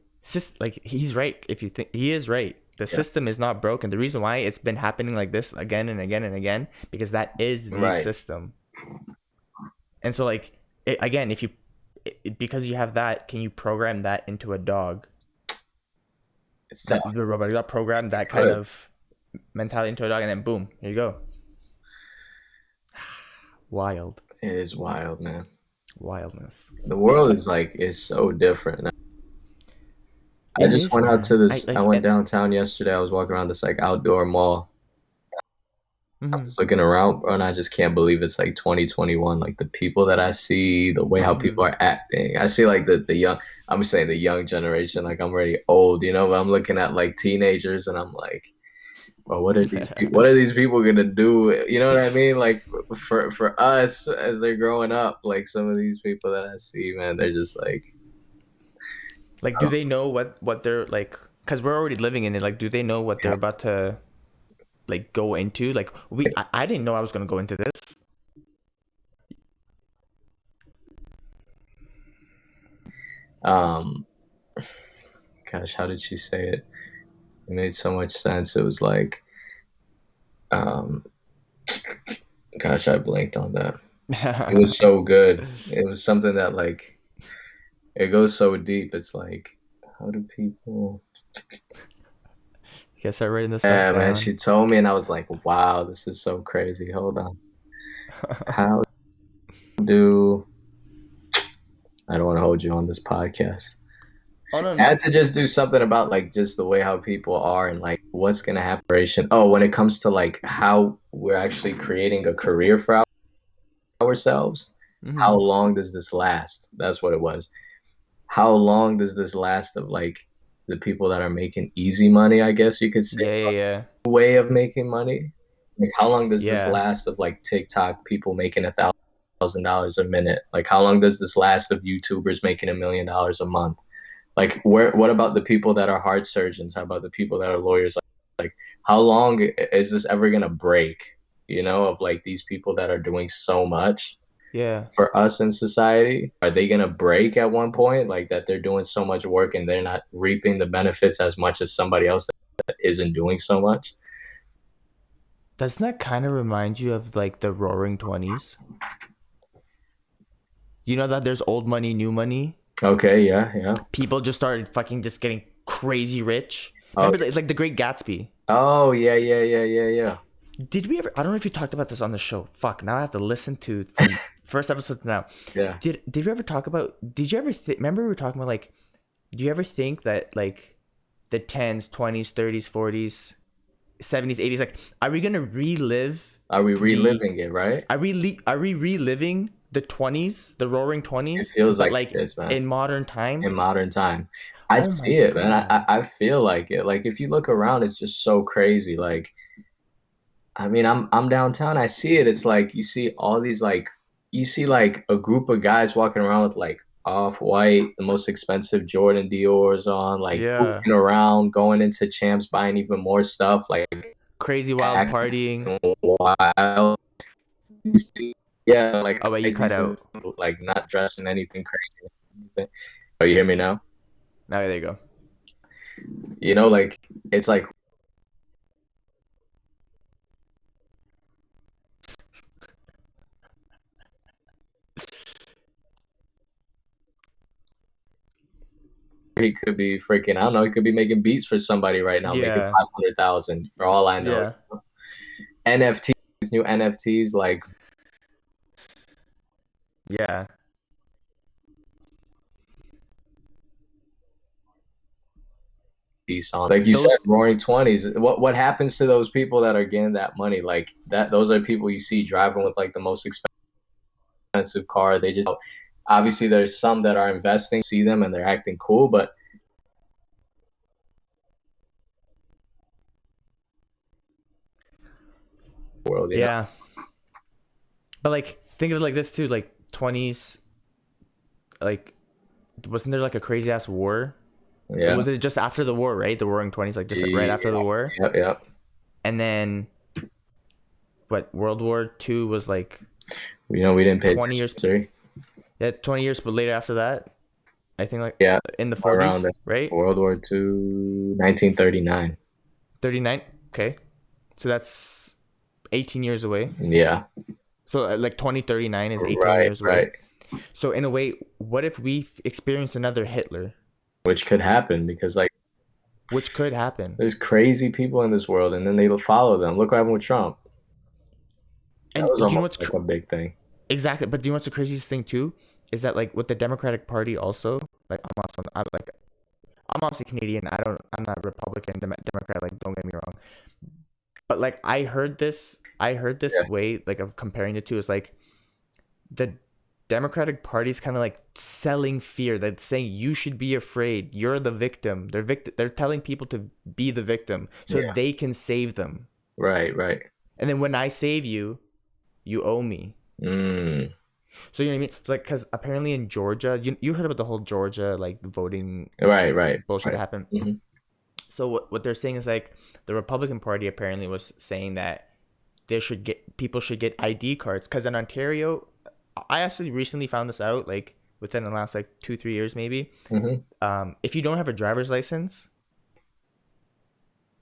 like he's right. If you think he is right, the Yeah, system is not broken. The reason why it's been happening like this again and again and again, because that is the right. system. And so like again, if you because you have that, can you program that into a dog? It's tough. That the robotic dog program that kind Good. of mentality into a dog, and then boom, here you go. Wild, It is wild, man. wildness. The world is so different. I It just is, went out to man. I this. I like went and downtown yesterday. I was walking around this like outdoor mall. I mm-hmm, was looking around, bro, and I just can't believe it's like 2021. Like the people that I see, the way how mm-hmm. people are acting. I see like the young. I'm saying the young generation. Like I'm already old, but I'm looking at like teenagers, and I'm like, well, what are these people gonna do? You know what I mean? Like for us as they're growing up, like some of these people that I see, man, they're just like, Like, do oh, they know what they're like? Because we're already living in it. Like, do they know what they're yeah. about to like go into? Like, I didn't know I was gonna go into this. Um, gosh, how did she say it? It made so much sense. It was like, um, gosh, I blanked on that. It was so good. It was something that like it goes so deep. It's like, how do people? Guess I'm writing this stuff Yeah, man, down. she told me, and I was like, wow, this is so crazy. Hold on. How do I don't want to hold you on this podcast. Oh no I no. had to just do something about like just the way how people are and like what's gonna happen. Oh, when it comes to like how we're actually creating a career for ourselves, how Mm-hmm. long does this last? That's what it was. How long does this last of like the people that are making easy money, I guess you could say, Yeah yeah yeah way of making money? Like how long does this yeah. last of like TikTok people making $1,000 a minute? Like how long does this last of YouTubers making $1 million a month? Like what about the people that are heart surgeons? How about the people that are lawyers? Like how long is this ever gonna break? Of like these people that are doing so much Yeah. for us in society, are they gonna break at one point? Like that they're doing so much work and they're not reaping the benefits as much as somebody else that isn't doing so much? Doesn't that kind of remind you of like the Roaring Twenties? You know that there's old money, new money. Okay, yeah, yeah. People just started fucking just getting crazy rich. Oh, Remember, like The Great Gatsby. oh, yeah, yeah, yeah, yeah, yeah. Did we ever? I don't know if you talked about this on the show. Fuck. Now I have to listen to from first episode to now. Yeah. Did we ever talk about? Did you ever remember we were talking about like? Do you ever think that like the tens, 20s, 30s, 40s, 70s, 80s? Like, are we gonna relive Are we the? reliving it, right? Are we reliving the 20s, the Roaring It 20s, feels but like like this, man. in modern time? In modern time. I Oh my see it, man. god. I feel like it. Like if you look around, it's just so crazy. Like I mean, I'm downtown. I see it. It's like you see all these like you see like a group of guys walking around with like off-white, the most expensive Jordan Dior's on, like Yeah. goofing around, going into Champs, buying even more stuff, like Crazy wild acting partying. wild. You see, yeah, like Oh wait, you crazy, cut so out. like not dressing anything crazy. Oh, you hear me now? Oh, there you go. Like it's like he could be freaking, I don't know, he could be making beats for somebody right now, making Yeah. 500,000 for all I know. Yeah. NFTs, new NFTs, like Yeah. piece on, like you said, Those Roaring Twenties. What happens to those people that are getting that money? Like that, those are people you see driving with like the most expensive car. They just obviously there's some that are investing, see them and they're acting cool, but world, you know? yeah. But like think of it like this too, like 20s, like wasn't there like a crazy ass war? Yeah, Was it just after the war, right? The Roaring Twenties, like just right yeah, after the war, yeah. and then what? World War Two was like You know, we didn't pay 20 years. attention. Sorry. Yeah, 20 years, but later after that, I think like Yeah, in the around 40s, right? World War II, 1939. 39. Okay, so that's 18 years away. Yeah, So like 2039 is 18 right, years away. right. So in a way, what if we experience another Hitler, Which could happen because like which could happen? there's crazy people in this world, and then they'll follow them. Look what happened with Trump. That And was you know almost what's like a big thing. exactly? But do you know what's the craziest thing too? Is that like with the Democratic Party also? Like I'm obviously Canadian. I'm not Republican, Democrat. Like don't get me wrong. But like I heard this Yeah, way like of comparing the two is like the Democratic Party's kind of like selling fear. That's saying you should be afraid. You're the victim. They're telling people to be the victim so yeah, they can save them. right, right. And then when I save you, you owe me. Mm, So you know what I mean? So like, because apparently in Georgia, you heard about the whole Georgia like the voting right, right, bullshit that right. happened. Hmm. So what they're saying is like the Republican Party apparently was saying that people should get ID cards because in Ontario, I actually recently found this out like within the last like 2-3 years maybe. Hmm. If you don't have a driver's license,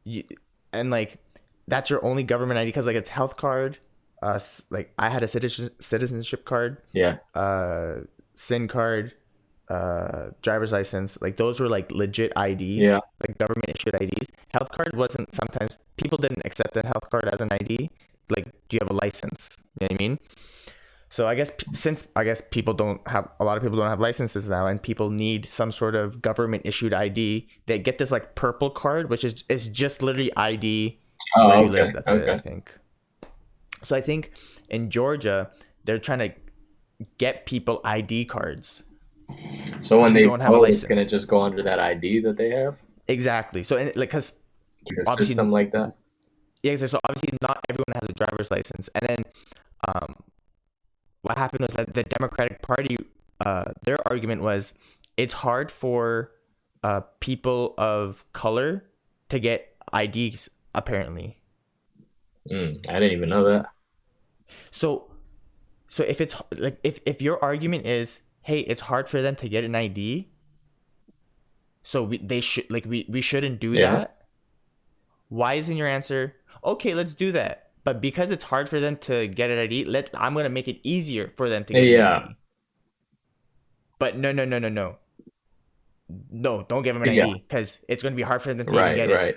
you, and like that's your only government ID because like it's health card, like I had a citizenship card, Yeah, uh, SIN card, driver's license. Like those were like legit yeah. IDs, like government issued IDs. Health card wasn't. Sometimes people didn't accept a health card as an ID. Like, do you have a license? You know what I mean? So I guess since I guess people don't have a lot of people don't have licenses now, and people need some sort of government issued ID. They get this like purple card, which is just literally ID where Oh, you okay, live. That's it, I okay. think. So I think in Georgia they're trying to get people ID cards So when who they don't have a vote, it's gonna license. just go under that ID that they have, Exactly. So and like because like a obviously system like that. yeah, so obviously not everyone has a driver's license, and then um, what happened was that the Democratic Party, their argument was it's hard for people of color to get IDs apparently. I didn't even know that. So so if it's like if your argument is hey it's hard for them to get an ID, so they should like we shouldn't do Yeah, that. Why isn't your answer okay? Let's do that. But because it's hard for them to get an ID, I'm gonna make it easier for them to get an yeah, ID. But no, no, no, no, no. No, don't give them an yeah. ID because it's going to be hard for them to even Right, get it. right.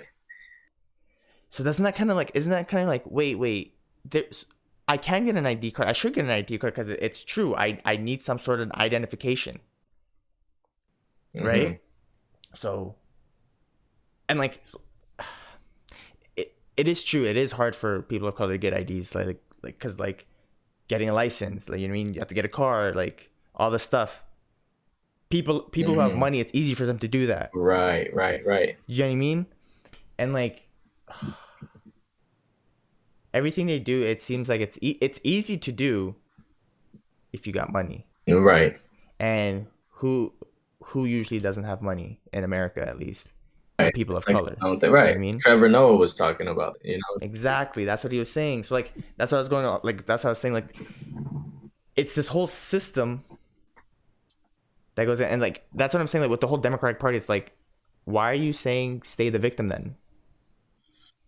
So doesn't that kind of like, isn't that kind of like, wait, there's, I can get an ID card. I should get an ID card because it's true. I need some sort of identification, Hmm. right? So, and like, so, it is true. It is hard for people of color to get IDs, because like getting a license, like you know what I mean. You have to get a car, like all this stuff. People who have Hmm. money, it's easy for them to do that. Right, right, right. You know what I mean? And like everything they do, it seems like it's easy to do if you got money. Right. And who usually doesn't have money in America, at least Right. people It's of like color. I don't think, You know what right. I mean? Trevor Noah was talking about, you know. Exactly. That's what he was saying. So like that's what I was going on. Like that's what I was saying. Like it's this whole system that goes in, and like that's what I'm saying. Like with the whole Democratic Party, it's like, why are you saying stay the victim then?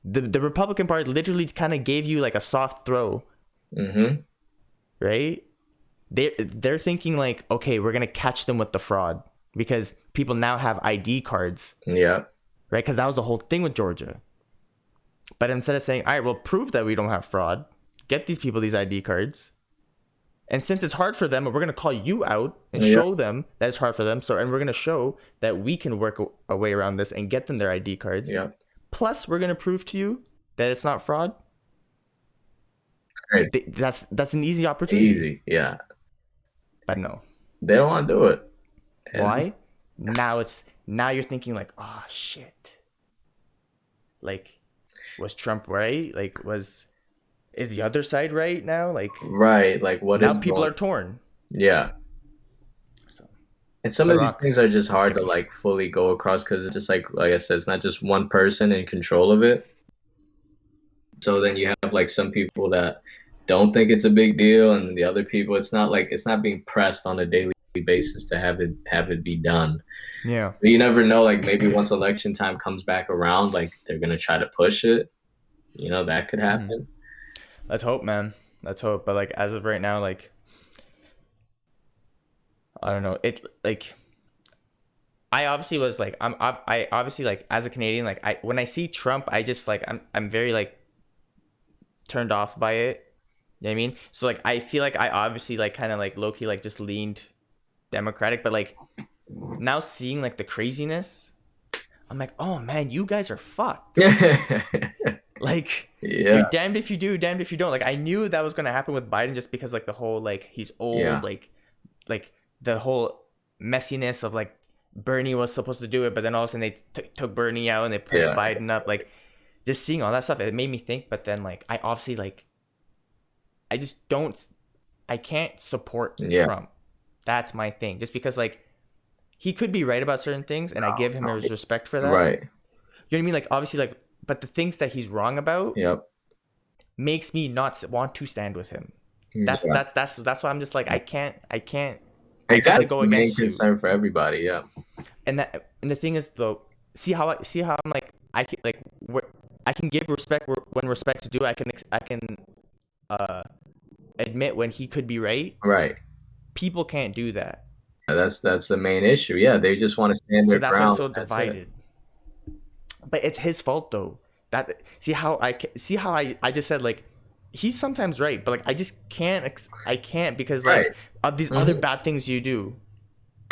The Republican Party literally kind of gave you like a soft throw, Hmm. right? They're thinking like, okay, we're gonna catch them with the fraud. because people now have ID cards, Yeah. right? Because that was the whole thing with Georgia. But instead of saying, all right, well, prove that we don't have fraud, get these people these ID cards. And since it's hard for them, we're going to call you out and Yeah. show them that it's hard for them. So, and we're going to show that we can work a way around this and get them their ID cards. Yeah. Plus, we're going to prove to you that it's not fraud. Crazy. That's an easy opportunity. Easy. Yeah. But no. They don't want to do it. Why? Now you're thinking like, oh shit. Like, was Trump right? Like, is the other side right now? Like, Right. Like, what now is people going? are torn. Yeah. So, And some The of these Rock. things are just hard to kidding. like fully go across because it's just like I said, it's not just one person in control of it. So then you have like some people that don't think it's a big deal, and the other people, it's not being pressed on a daily basis to have it be done. Yeah. But you never know. Like maybe once election time comes back around, like they're gonna try to push it. You know, that could happen. Let's hope, man. Let's hope. But like as of right now, like I don't know. It like I obviously was like I obviously like as a Canadian, like I when I see Trump, I just like I'm very like turned off by it. You know what I mean? So like I feel like I obviously like kind of like low key like just leaned Democratic, but like now seeing like the craziness, I'm like, oh man, you guys are fucked. Like Yeah. you're damned if you do, damned if you don't. Like I knew that was gonna happen with Biden just because like the whole like he's old, Yeah. like the whole messiness of like Bernie was supposed to do it, but then all of a sudden they took Bernie out and they put Yeah. Biden up. Like just seeing all that stuff, it made me think. But then like I obviously like I just don't, I can't support Yeah. Trump. That's my thing. Just because like he could be right about certain things, and I give him his respect for that. Right. You know what I mean? Like obviously like, but the things that he's wrong about Yep. makes me not want to stand with him. Yeah. That's why I'm just like I can't Exactly. go The main against you. concern for everybody. Yeah. And the thing is though, see how I'm like I can like I can give respect when respect's due. I can admit when he could be right. Right. People can't do that. That's the main issue. Yeah, they just want to stand So their that's why it's ground. so That's it. divided. But it's his fault though. That see how I just said like he's sometimes right, but like I just can't I can't because like Right. of these other bad things you do.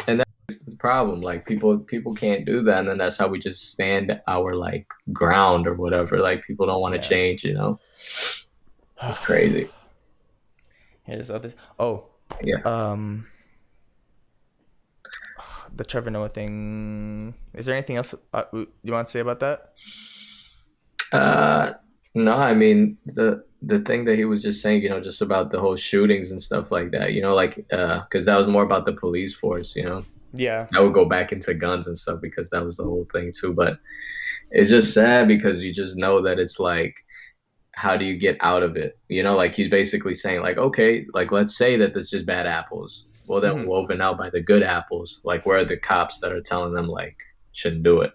And that's the problem. Like people can't do that, and then that's how we just stand our like ground or whatever. Like people don't want to Yeah. change. You know, it's crazy. Here's other. Oh. Yeah. The Trevor Noah thing. Is there anything else you want to say about that? No, I mean the thing that he was just saying, you know, just about the whole shootings and stuff like that. You know, like because that was more about the police force. You know, Yeah. I would go back into guns and stuff because that was the whole thing too. But it's just sad because you just know that it's like, how do you get out of it? You know, like he's basically saying like, okay, like let's say that there's just bad apples. Well, then Mhm. woven out by the good apples. Like where are the cops that are telling them like shouldn't do it?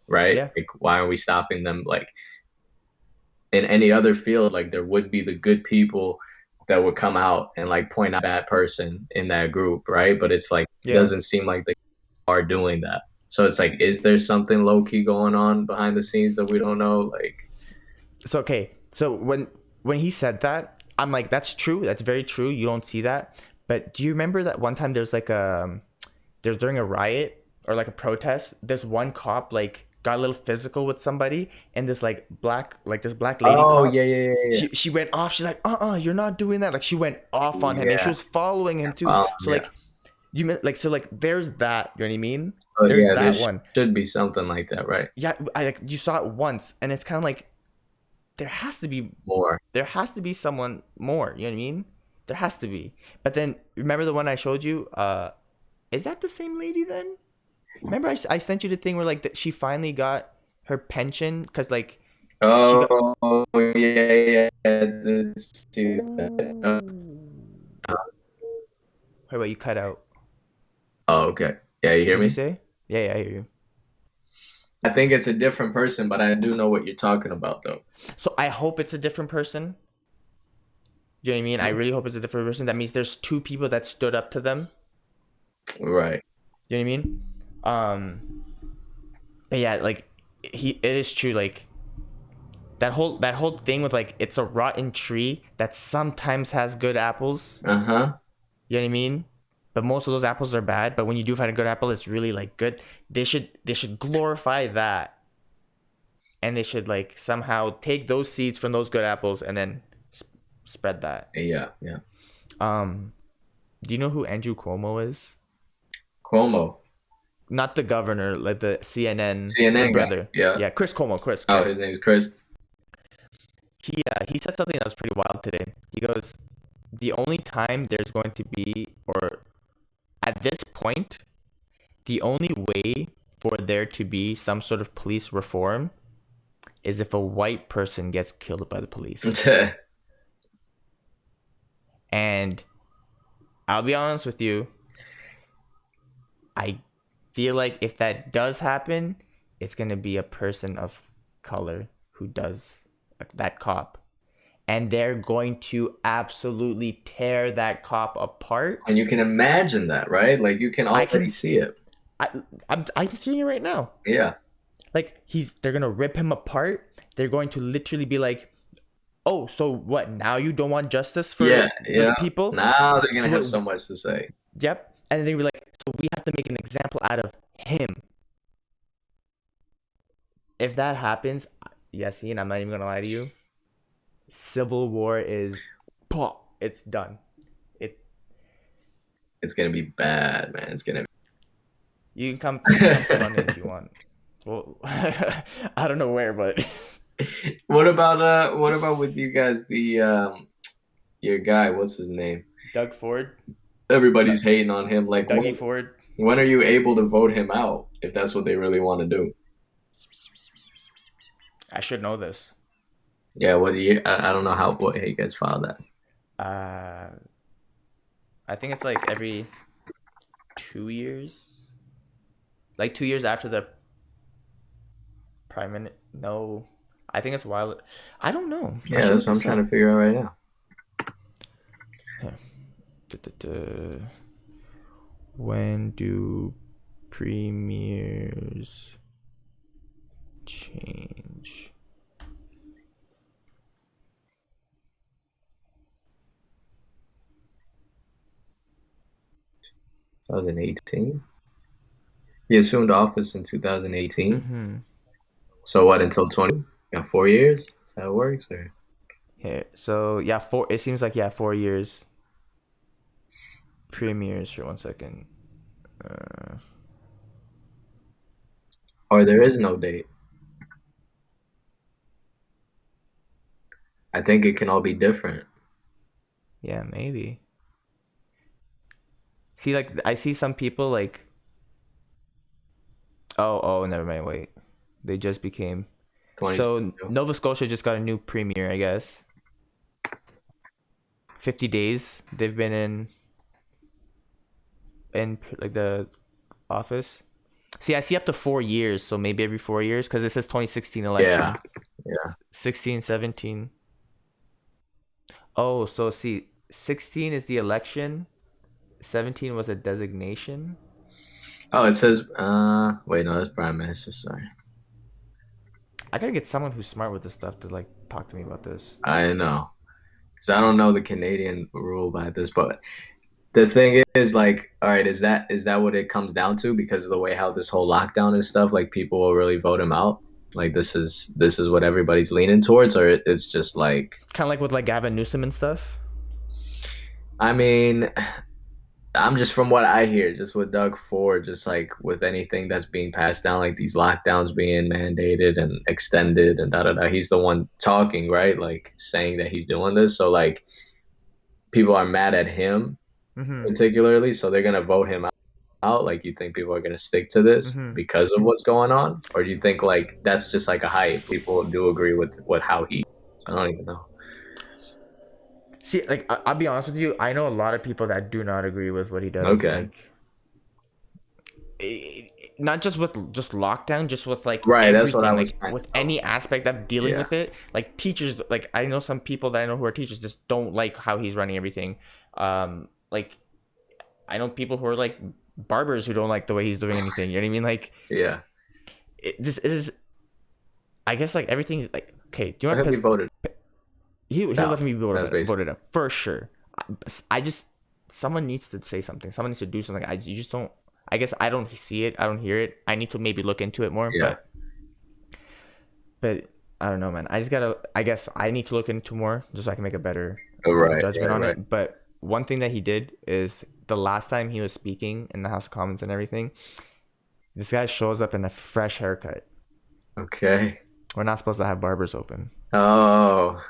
Right? Yeah. Like why are we stopping them? Like in any other field, like there would be the good people that would come out and like point out a bad person in that group, right? But it's like it Yeah. doesn't seem like they are doing that. So it's like, is there something low key going on behind the scenes that we don't know? Like, So okay. So when he said that, I'm like, that's true. That's very true. You don't see that. But do you remember that one time there's like there's during a riot or like a protest, this one cop like got a little physical with somebody, and this black lady oh cop, yeah. she went off. She's like, you're not doing that. Like she went off on him, and she Yeah. was following him too. So Yeah. like you meant like, so like there's that. You know what I mean? Oh There's yeah, that there one. should be something like that, right? Yeah, I like you saw it once, and it's kind of like there has to be someone more. You know what I mean? There has to be. But then remember the one I showed you? Is that the same lady then? Remember I sent you the thing where like that she finally got her pension because like Oh yeah. Let's see that. wait, you cut out. Oh, okay. Yeah, you hear What'd you me? say? Yeah, I hear you. I think it's a different person, but I do know what you're talking about, though. So I hope it's a different person. You know what I mean? I really hope it's a different person. That means there's two people that stood up to them. Right. You know what I mean? But yeah, like it is true. Like that whole thing with like it's a rotten tree that sometimes has good apples. Uh-huh. You know what I mean? But most of those apples are bad. But when you do find a good apple, it's really like good. They should glorify that, and they should like somehow take those seeds from those good apples and then spread that. Yeah, yeah. Um, do you know who Andrew Cuomo is? Cuomo. Not the governor, like the CNN, his CNN guy. brother. Yeah. Yeah, Chris Cuomo. Chris. Oh, his Chris. name is Chris. He said something that was pretty wild today. He goes, the only time there's going to be, or at this point, the only way for there to be some sort of police reform is if a white person gets killed by the police. And I'll be honest with you, I feel like if that does happen, it's going to be a person of color who does that cop. And they're going to absolutely tear that cop apart. And you can imagine that, right? Like you can already see it. I'm seeing it right now. Yeah. Like they're gonna rip him apart. They're going to literally be like, "Oh, so what? Now you don't want justice for the people?" Now they're gonna So have so much to say. Yep. And they were like, "So we have to make an example out of him." If that happens, yes, and I'm not even gonna lie to you, civil war is, it's done. It's gonna be bad, man. It's gonna. You can come to London if you want. Well, I don't know where, but What about with you guys? Your guy, what's his name? Doug Ford, Everybody's hating on him. Like, Dougie Ford. when are you able to vote him out if that's what they really want to do? I should know this. Yeah, I don't know how you guys filed that. I think it's like every 2 years. Like 2 years after the prime minister. No, I think it's while. I don't know. Yeah, that's what I'm trying to figure out right now. Yeah. When do premiers change? That was in 2018. He assumed office in 2018. Mm-hmm. So what, until 20? Got 4 years? Is that how it works? Or? Here. So yeah, it seems like 4 years. Premieres for 1 second. Or there is no date. I think it can all be different. Yeah, maybe. See, like I see some people like. Oh, never mind. Wait, they just became. So Nova Scotia just got a new premier, I guess. 50 days they've been in like the office. See, I see up to 4 years, so maybe every 4 years, because it says 2016 election. Yeah. 16, 17. Oh, so see, 16 is the election. 17 was a designation. Oh, it says, wait, no, that's Prime Minister, sorry. I gotta get someone who's smart with this stuff to like talk to me about this. I know. Because I don't know the Canadian rule by this, but the thing is, like, all right, is that what it comes down to? Because of the way how this whole lockdown and stuff, like, people will really vote him out. Like, this is what everybody's leaning towards, or it's just like kind of like with like Gavin Newsom and stuff. I mean, I'm just from what I hear, just with Doug Ford, just like with anything that's being passed down, like these lockdowns being mandated and extended and da da da. He's the one talking, right? Like saying that he's doing this. So like people are mad at him particularly, so they're gonna vote him out. Like, you think people are gonna stick to this because of what's going on, or do you think like that's just like a hype? People do agree with how he. I don't even know. See, like I'll be honest with you, I know a lot of people that do not agree with what he does. Okay. Like, not just with lockdown, just with like right. Everything, that's what I was like with any aspect of dealing with it. Like teachers, like I know some people that I know who are teachers just don't like how he's running everything. Like I know people who are like barbers who don't like the way he's doing anything. You know what I mean? Like, Yeah. this is, I guess, like everything's like, okay. Do you I want hope he to voted he'll out. definitely be That's basically. voted up for sure. I just someone needs to say something. Someone needs to do something. You just don't. I guess I don't see it. I don't hear it. I need to maybe look into it more. Yeah. But I don't know, man. I just gotta. I guess I need to look into more just so I can make a better Right. judgment Right. on Right. it. But one thing that he did is the last time he was speaking in the House of Commons and everything, this guy shows up in a fresh haircut. Okay. We're not supposed to have barbers open. Oh.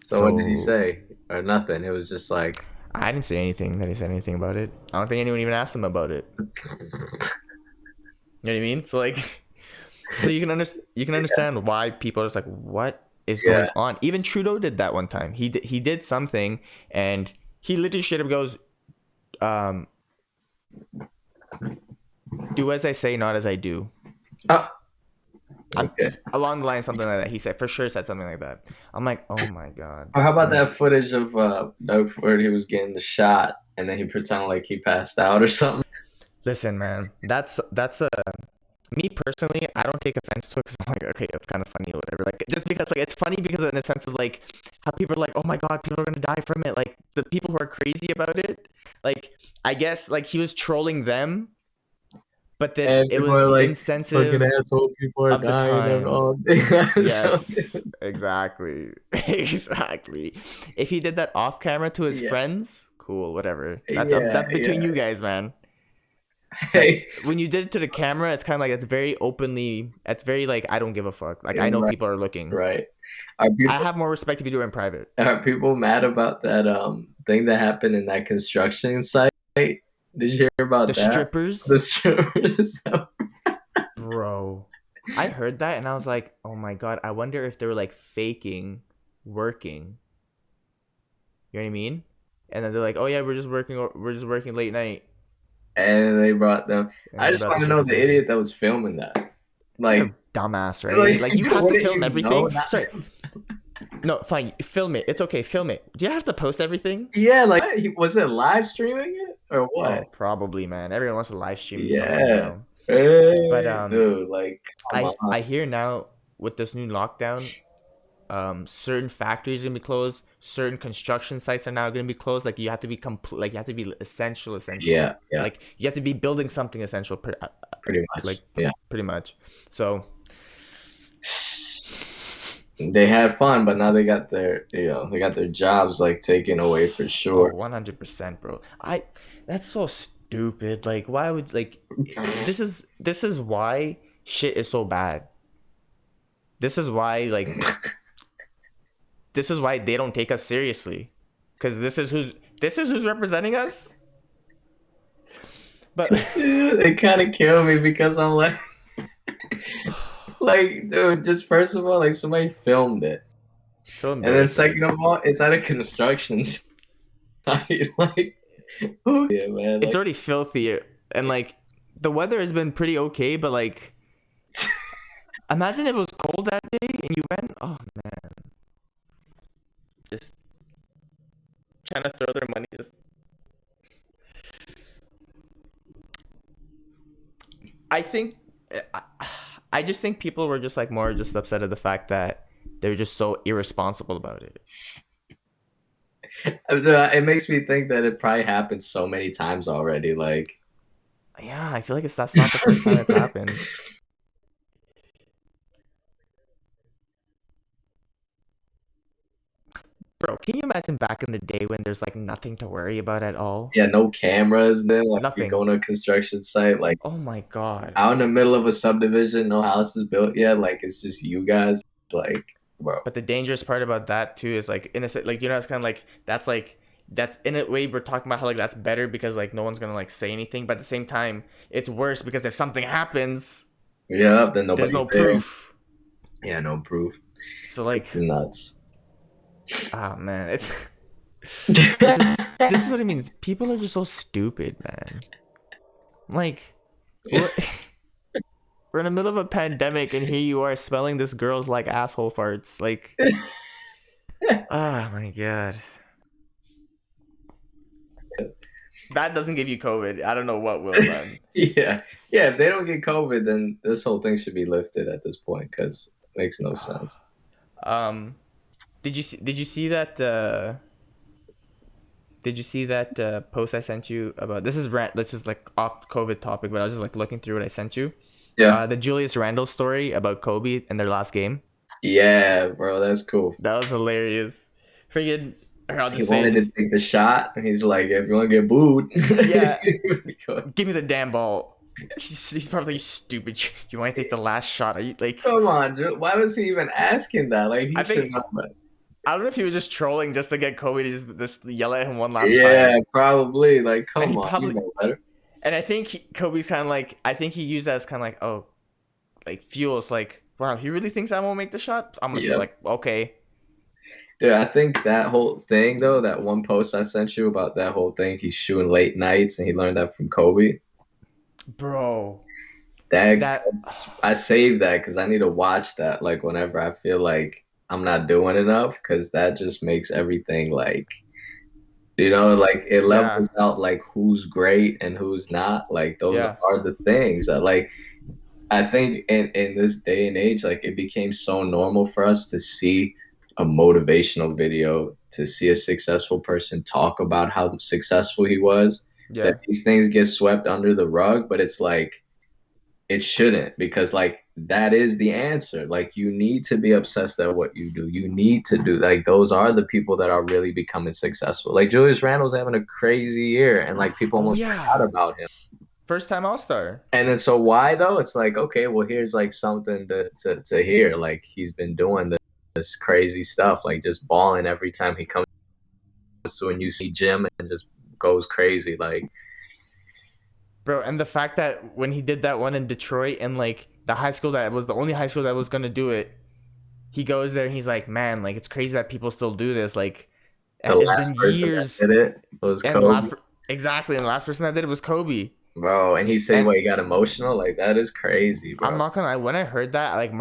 So what did he So say? Or nothing. It was just like. I didn't say anything that he said anything about it. I don't think anyone even asked him about it. You know what I mean? So like, so you can understand why people are just like, what is Yeah. going on? Even Trudeau did that one time. He did something, and he literally straight up goes, "Do as I say, not as I do." Oh. I'm Okay. along the line, something like that. He said for sure said something like that. I'm like, oh my god. Or how about Like, that footage of Doug where he was getting the shot and then he pretended like he passed out or something? listen, man, that's a me personally. I don't take offense to it because I'm like, okay, it's kind of funny or whatever. Like, just because like it's funny because in a sense of like how people are like, oh my god, people are gonna die from it. Like the people who are crazy about it. Like I guess like he was trolling them, but then And it people are was like, fucking insensitive asshole, people are of the dying of time. all. So, Yes, exactly. Exactly. If he did that off camera to his yeah, friends, cool, whatever. yeah, That's between yeah. you guys, man. But Hey, when you did it to the camera, it's kind of like it's very openly. It's very like I don't give a fuck. Like I know right, people are looking. right. Are I people have more respect if you do it in private. are people mad about that thing that happened in that construction site? Did you hear The about that? The strippers, strippers. bro. I heard that and I was like, oh my god. I wonder if they were like faking working. You know what I mean? And then they're like, oh yeah, we're just working late night. And they brought them. And I they just brought the want to know strippers the over. idiot that was filming that. You're Like, a dumbass, right? Like you have to wouldn't film you know? everything. Not, Sorry, no, fine. Film it. It's okay. Film it. Do you have to post everything? yeah, like he was it live streaming it or Oh, what? probably, man. Everyone wants to live stream something Yeah. now. But Hey, dude, like, come on. I hear now with this new lockdown, certain factories are gonna be closed. Certain construction sites are now gonna be closed. Like you have to be complete. Like you have to be essential. Yeah, yeah, Like you have to be building something essential. pretty much. Like Yeah. pretty much. So They had fun, but now they got their, they got their jobs like taken away for oh, sure. 100%, bro. That's so stupid. Like why would like this is why shit is so bad. This is why like this is why they don't take us seriously. Cuz this is who's representing us. But It kind of killed me because I'm like, dude, just first of all, like somebody filmed it, so and then embarrassing. second of all, it's at a construction site. Like, who? Yeah, man. It's Like, already filthy and like the weather has been pretty okay, but like imagine if it was cold that day and you went, oh man, just trying to throw their money just I think I, I just think people were just like more just upset at the fact that they're just so irresponsible about it. it makes me think that it probably happened so many times already. Like, Yeah, I feel like that's not the first time it's happened. Bro, can you imagine back in the day when there's like nothing to worry about at all? yeah, no cameras. Then, like, you go Nothing. to a construction site, like Oh my god. out in the middle of a subdivision, no house is built yet. Like, it's just you guys. Like, bro. But the dangerous part about that too is like innocent, like it's kind of like that's in a way we're talking about how like that's better because like no one's gonna like say anything, but at the same time it's worse because if something happens, Yeah, then there's nobody's no there. proof. Yeah, no proof. So like, It's nuts. ah man, it's this is what it means. People are just so stupid, man. Like, what? We're in the middle of a pandemic, and here you are smelling this girl's like asshole farts. Like, oh my god. that doesn't give you COVID. I don't know what will then. Yeah, yeah. If they don't get COVID, then this whole thing should be lifted at this point because it makes no sense. Um, did you see that post I sent you about this is rant this is like off COVID topic, but I was just like looking through what I sent you. Yeah, The Julius Randle story about Kobe and their last game. yeah, bro, that's cool. That was hilarious. Freaking, I'll He just say it, wanted to just take the shot, and he's like, "If you want to get booed, yeah, give me the damn ball. He's probably stupid. You want to take the last shot? Are you like? come on, why was he even asking that? Like, he I should think know that. I don't know if he was just trolling just to get Kobe to just yell at him one last Yeah, time. probably. Like, And come he on, you probably know better. and I think Kobe's kind of like I think he used that as kind of like oh like fuel. It's like wow he really thinks I won't make the shot. I'm gonna shoot Yeah. like okay Dude, I think that whole thing though, that one post I sent you about that whole thing, he's shooting late nights and he learned that from Kobe. bro That that I saved that because I need to watch that like whenever I feel like I'm not doing enough because that just makes everything like like it yeah levels out like who's great and who's not. Like those yeah are the things that like I think in this day and age, like it became so normal for us to see a motivational video, to see a successful person talk about how successful he was, that yeah these things get swept under the rug, but it's like it shouldn't because like that is the answer. Like you need to be obsessed at what you do. You need to do like those are the people that are really becoming successful. Like Julius Randle's having a crazy year and like people oh almost yeah forgot about him. first time All Star. And then so why though? It's like, okay, well here's like something to hear. Like he's been doing this crazy stuff, like just balling every time he comes to a new gym and just goes crazy. Like Bro, and the fact that when he did that one in Detroit and like the high school that was the only high school that was gonna do it, he goes there and he's like, man, like it's crazy that people still do this. Like the it's last been person that years, did it was and the Kobe. exactly, and the last person that did it was Kobe. Bro, and he said And what he got emotional? Like that is crazy, I'm bro. not gonna lie, when I heard that, like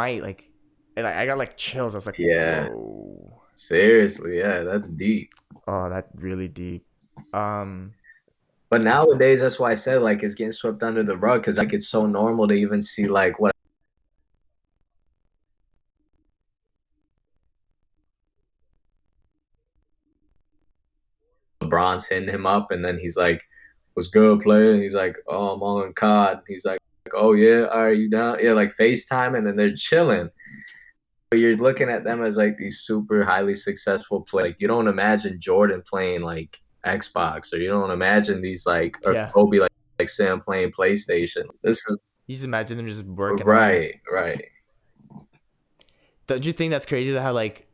I got like chills. I was like, Yeah. whoa, Seriously, yeah, that's deep. oh, that really deep. Um, But nowadays, that's why I said like it's getting swept under the rug because like it's so normal to even see like what LeBron's hitting him up, and then he's like, "What's good, player?" And he's like, "Oh, I'm on COD." He's like, "Oh yeah, all right, you down?" Yeah, like FaceTime, and then they're chilling. But you're looking at them as like these super highly successful players. Like you don't imagine Jordan playing like Xbox, or you don't imagine these like or yeah, Kobe like Sam playing PlayStation. This is you just imagine them just working out. right, right. Don't you think that's crazy that how like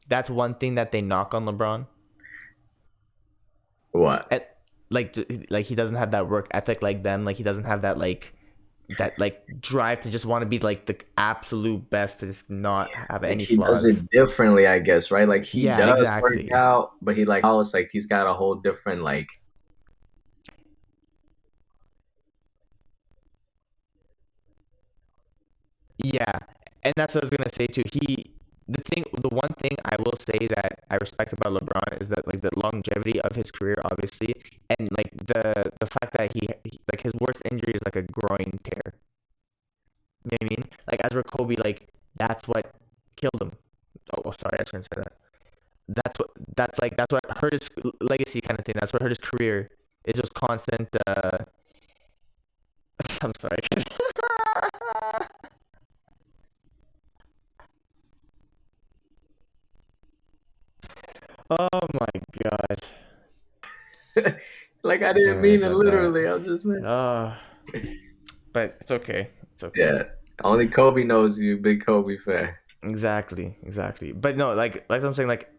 that's one thing that they knock on LeBron? What? At, like he doesn't have that work ethic like them. Like he doesn't have that like drive to just want to be like the absolute best to just not have Like any he does flaws. it differently, I guess, right? Like he Yeah, does work exactly. out, but he like always like he's got a whole different like Yeah, and that's what I was gonna say too. The one thing I will say that I respect about LeBron is that like the longevity of his career, obviously, and like the fact that like his worst injury is like a groin tear. You know what I mean? Like as for Kobe, like that's what killed him. Oh, sorry, I shouldn't say that. That's what hurt his legacy kind of thing. That's what hurt his career. It's just constant. I'm sorry. Oh my gosh. like I I can't didn't believe I mean it said that. literally. I'm just saying. But it's okay. It's okay. Yeah. Only Kobe knows you, big Kobe fan. Exactly. Exactly. But no, like I'm saying, like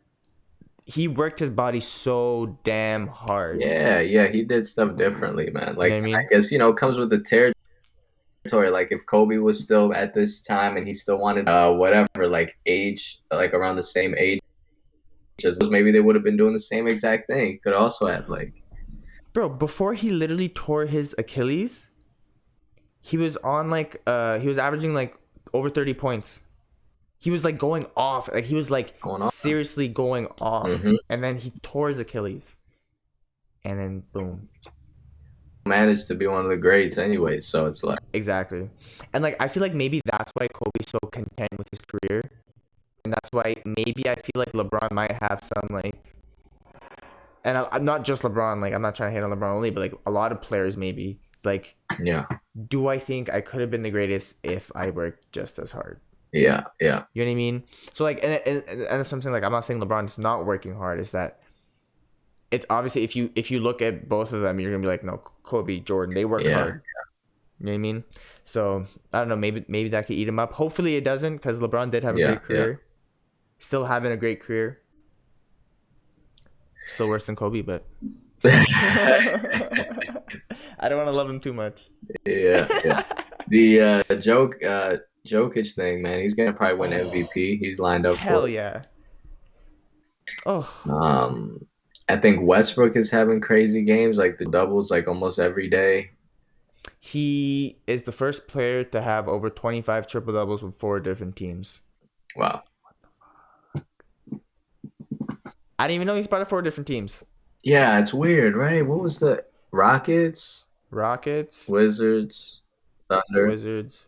he worked his body so damn hard. Yeah, yeah, he did stuff differently, man. You know Like what I I mean? guess, it comes with the territory. Like if Kobe was still at this time and he still wanted whatever, like age, like around the same age as those, maybe they would have been doing the same exact thing. Could also have like Bro, before he literally tore his Achilles, he was on like he was averaging like over 30 points. He was like going off. Like he was like going on. seriously going off. Hmm. And then he tore his Achilles. and then boom. Managed to be one of the greats anyway, so it's like, Exactly. And like I feel like maybe that's why Kobe's so content with his career. And that's why maybe I feel like LeBron might have some like, and I'm not just LeBron, like I'm not trying to hate on LeBron only, but like a lot of players maybe. It's like, yeah, do I think I could have been the greatest if I worked just as hard? yeah, yeah, You know what I mean? So like, and something like I'm not saying LeBron is not working hard. Is that it's obviously if you look at both of them, you're gonna be like, no, Kobe, Jordan, they worked yeah, hard. You know what I mean? So I don't know. Maybe that could eat him up. Hopefully it doesn't, because LeBron did have a yeah, great yeah. career. Still having a great career. Still worse than Kobe, but I don't want to love him too much. Yeah, yeah. The Jokic thing, man, he's gonna probably win Oh, MVP. He's lined up for hell it. yeah. Oh, I think Westbrook is having crazy games, like the doubles, like almost every day. he is the first player to have over 25 triple doubles with 4 different teams. Wow. I didn't even know he's part of 4 different teams. Yeah, it's weird, right? What was the Rockets, Rockets, Wizards, Thunder? Wizards,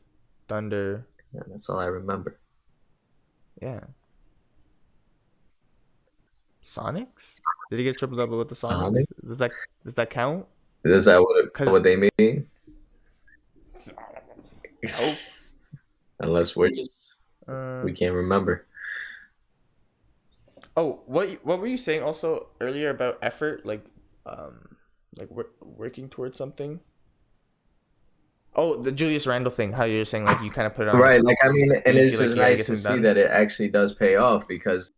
Thunder. Yeah, that's all I remember. Yeah. Sonics? Did he get triple double with the Sonic? Sonics? Does that count? Is that Cause what they mean? nope. Unless Uh we can't remember. oh, what were you saying also earlier about effort, like working towards something? Oh, the Julius Randle thing. How you're saying like you kind of put it on Right, like I mean, when and you it's feel just like you gotta nice get to something see done. that it actually does pay off because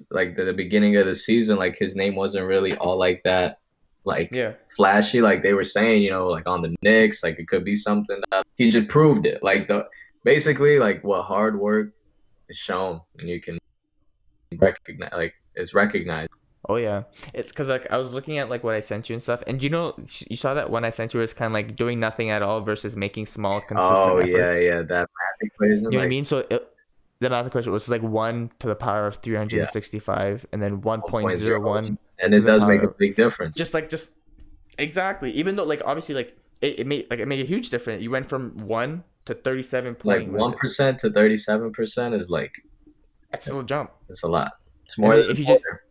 like the beginning of the season, like his name wasn't really all like that, like Yeah. flashy, like they were saying, like on the Knicks, like it could be something that he just proved it. Like the basically like what hard work is shown and you can recognize like it's recognized. Oh yeah. It's because like I was looking at like what I sent you and stuff, and you saw that one I sent you was kind of like doing nothing at all versus making small consistent Oh yeah, efforts. yeah, that math equation, You know what I like mean? So the math equation was like 1 to the power of yeah, 365, and then 1.01. 1.01 And to it the does make power a of big difference. just exactly. Even though like obviously like it made a huge difference. You went from 1 to 37 Like point. Was it? 1% to 37% is like That's still a jump. it's a lot. It's And more then than if a you just quarter.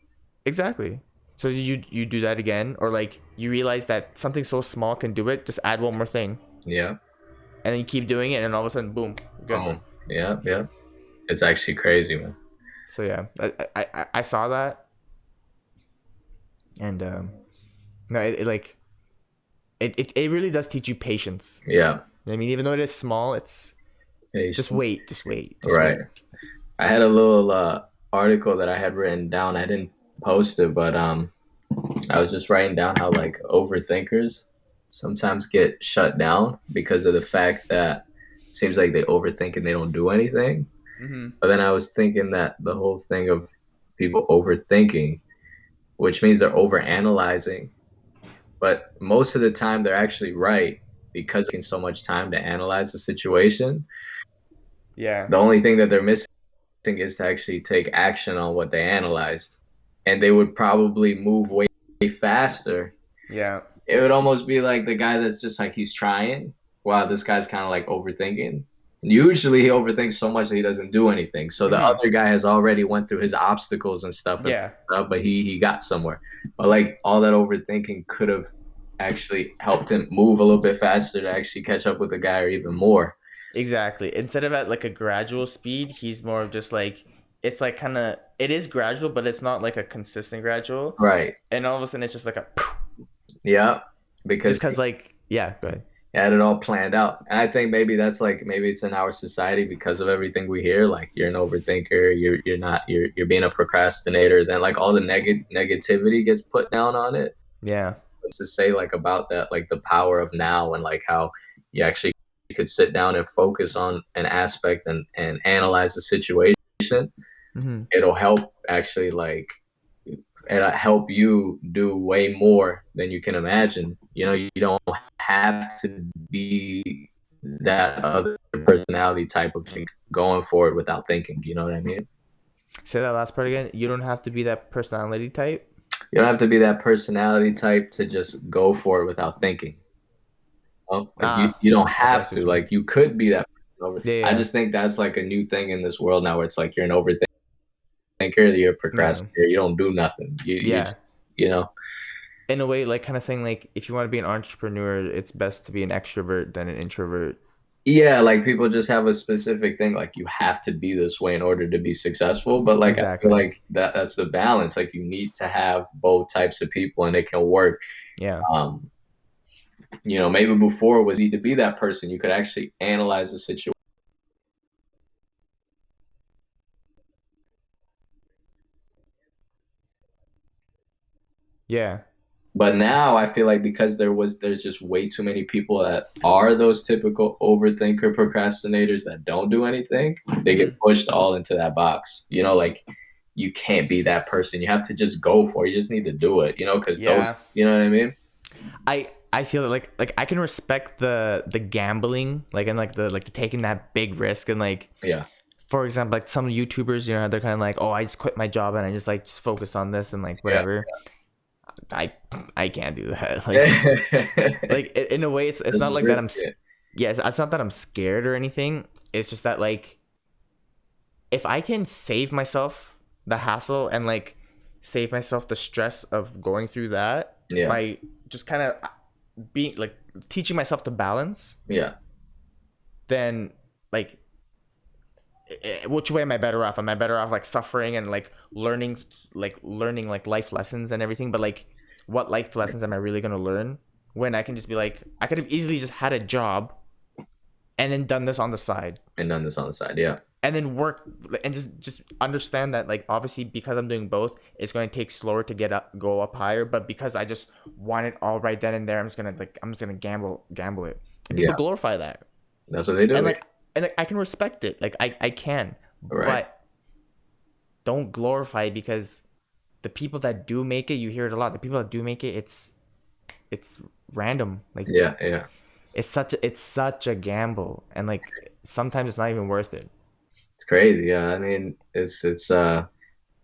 exactly. So you do that again, or like you realize that something so small can do it. Just add one more thing, Yeah. and then you keep doing it, and all of a sudden, boom, good. Oh, yeah, yeah. It's actually crazy, man. So yeah, I saw that, and no, it really does teach you patience. Yeah. I mean, even though it is small, it's just Patience. wait, just wait, just Right. wait. I had a little article that I had written down. I didn't post it, but I was just writing down how like overthinkers sometimes get shut down because of the fact that it seems like they overthink and they don't do anything. Mm-hmm. But then I was thinking that the whole thing of people overthinking, which means they're overanalyzing, but most of the time they're actually right because they're taking so much time to analyze the situation. Yeah, The only thing that they're missing is to actually take action on what they analyzed. And they would probably move way faster. yeah. It would almost be like the guy that's just like he's trying, while this guy's kind of like overthinking. Usually he overthinks so much that he doesn't do anything. So the Mm-hmm. other guy has already went through his obstacles and Yeah, stuff, but he got somewhere. But like all that overthinking could have actually helped him move a little bit faster to actually catch up with the guy or even more. exactly. Instead of at like a gradual speed, he's more of just like it's like kind of it is gradual, but it's not like a consistent gradual. Right. And all of a sudden, it's just like a Yeah. just Because because like yeah, go ahead. had it all planned out. And I think maybe that's like maybe it's in our society because of everything we hear. Like you're an overthinker, you're not you're being a procrastinator. Then like all the negativity gets put down on it. Yeah, To say like about that, like the power of now and like how you actually could sit down and focus on an aspect and analyze the situation. mm-hmm. It'll help actually like it'll help you do way more than you can imagine. You don't have to be that other personality type of thing going forward without thinking. You know what I mean? Say that last part again. You don't have to be that personality type. You don't have to be that personality type to just go for it without thinking. Like Ah, you don't okay, I have see to. what you mean. Like you could be that person over. Yeah, I yeah, just think that's like a new thing in this world now where it's like you're an overthinker, you're a yeah, procrastinator, you don't do nothing. yeah. You know. In a way, like kind of saying like if you want to be an entrepreneur, it's best to be an extrovert than an introvert. Yeah, like people just have a specific thing, like you have to be this way in order to be successful. But like I feel Exactly. like that's the balance. Like you need to have both types of people and it can work. Yeah. Um, maybe before it was easy to be that person. You could actually analyze the situation. Yeah. But now I feel like because there's just way too many people that are those typical overthinker procrastinators that don't do anything, they get Hmm. pushed all into that box. Like you can't be that person. You have to just go for it. You just need to do it, because those, Yeah. you know what I mean? I feel like I can respect the gambling, like, and like the taking that big risk, and like, Yeah. for example, like some YouTubers, they're kind of like, oh, I just quit my job and I just like just focus on this and like Yeah. whatever. I I can't do that. Just Like in a way, it's not like that. risk it. Yeah, it's not that I'm scared or anything. It's just that like if I can save myself the hassle and like save myself the stress of going through that Yeah. by just kind of being like teaching myself to balance, Yeah. then like which way am I better off? Am I better off like suffering and like learning like life lessons and everything? But like, what life lessons am I really gonna learn when I can just be like, I could have easily just had a job and then done this on the side And done this on the side. Yeah. and then work and just understand that like obviously because I'm doing both, it's going to take slower to go up higher. But because I just want it all right then and there, I'm just gonna gamble it. And Yeah. people glorify that, That's what they do. and like I can respect it. Like I can, Right. but don't glorify it because the people that do make it, you hear it a lot. The people that do make it, it's random. Like Yeah. Yeah. it's such a gamble, and like sometimes it's not even worth it. It's crazy. Yeah. I mean, it's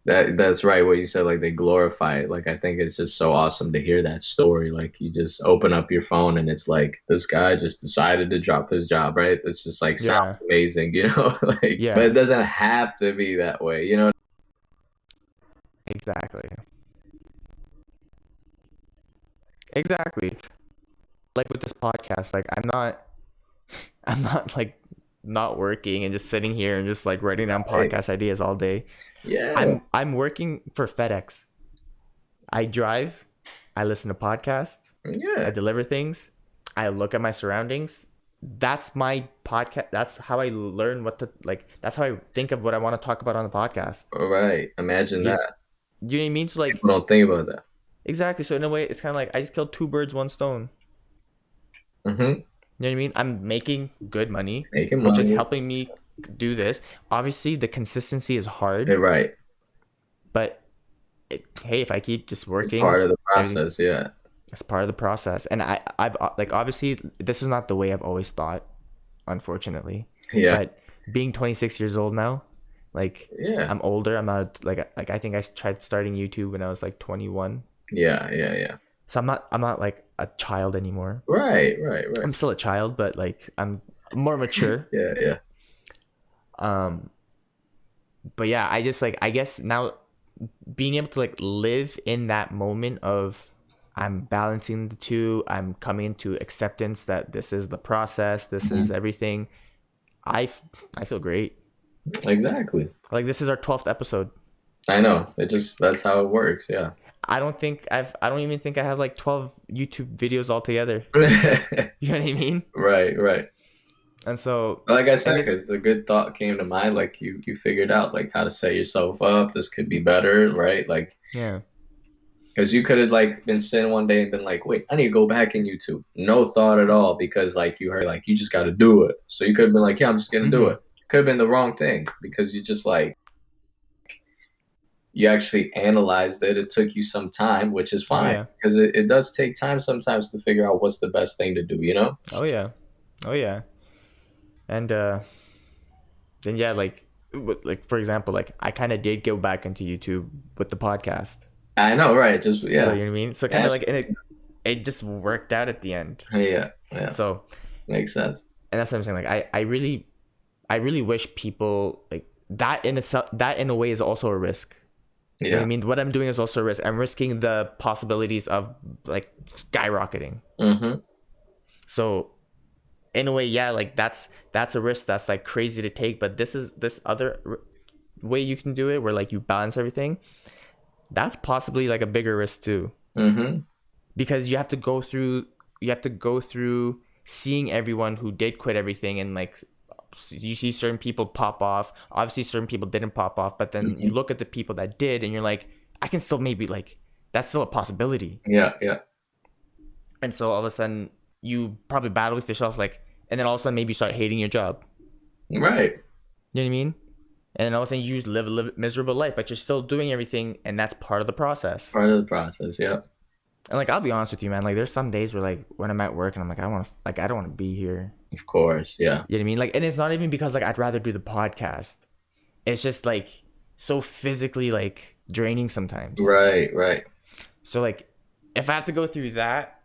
that's right what you said, like they glorify it. Like I think it's just so awesome to hear that story. Like you just open up your phone and it's like this guy just decided to drop his job, right? It's just like sounds Yeah, amazing, like but yeah, it doesn't have to be that way. exactly, exactly. Like with this podcast, like I'm not like not working and just sitting here and just like writing down Right. podcast ideas all day. Yeah. I'm working for FedEx. I drive, I listen to podcasts, I Yeah. deliver things, I look at my surroundings. That's my podcast. That's how I learn what to like. That's how I think of what I want to talk about on the podcast. All right. Imagine You, that. you know what I mean? So like People don't think about that. exactly. So in a way, it's kind of like I just killed two birds, one stone. Mm-hmm. You know what I mean? I'm making good money, Making which is money. helping me do this. Obviously, the consistency is hard, You're right. but hey, if I keep just It's part working, of the everything, process. Yeah. it's part of the process. And I've like obviously this is not the way I've always thought, unfortunately. Yeah. But being 26 years old now, like Yeah. I'm older. I'm not like I think I tried starting YouTube when I was like 21. Yeah. Yeah. Yeah. So I'm not like a child anymore. Right. Right. Right. I'm still a child, but like I'm more mature. Yeah. Yeah. Um, but yeah, I just like I guess now being able to like live in that moment of I'm balancing the two, I'm coming into acceptance that this is the process, this is Mhm. everything. I feel great. Exactly. Like this is our 12th episode. I know. That's how it works. Yeah. I don't even think I have like 12 YouTube videos altogether. You know what I mean? Right. Right. And so Like I said, and this because the good thought came to mind, like you figured out like how to set yourself up. This could be better, right? Like yeah. because you could have like been sitting one day and been like, wait, I need to go back in YouTube. No thought at all because like you heard like you just got to do it. So you could have been like, yeah, I'm just gonna do Mhm. it. Could have been the wrong thing because you just like you actually analyzed it. It took you some time, which is Oh fine yeah. because it does take time sometimes to figure out what's the best thing to do. Oh yeah. Oh yeah. And then yeah, like for example, like I kind of did go back into YouTube with the podcast. I know, right? Just So yeah, you know what I mean. So kind yeah, of like it just worked out at the end. yeah, yeah. So Makes sense. and that's what I'm saying. Like I really wish people like that that in a way is also a risk. You know what I Yeah. mean? What I'm doing is also a risk. I'm risking the possibilities of like skyrocketing. Mm-hmm. So in a way, yeah, like that's a risk that's like crazy to take. But this other way you can do it, where like you balance everything. That's possibly like a bigger risk too, Mm-hmm. because you have to go through seeing everyone who did quit everything, and like you see certain people pop off. Obviously certain people didn't pop off, but then you Mm-hmm. look at the people that did and you're like, I can still maybe like, that's still a possibility. Yeah, yeah. And so all of a sudden you probably battle with yourself, like, and then all of a sudden maybe you start hating your job. Right. You know what I mean? And then all of a sudden you live a miserable life, but you're still doing everything, and that's part of the process. Part of the process. Yeah. And like I'll be honest with you, man. Like there's some days where like when I'm at work and I'm like I don't want to be here. Of course. Yeah. You know what I mean? Like, and it's not even because like I'd rather do the podcast. It's just like so physically like draining sometimes. Right. Right. So like if I have to go through that,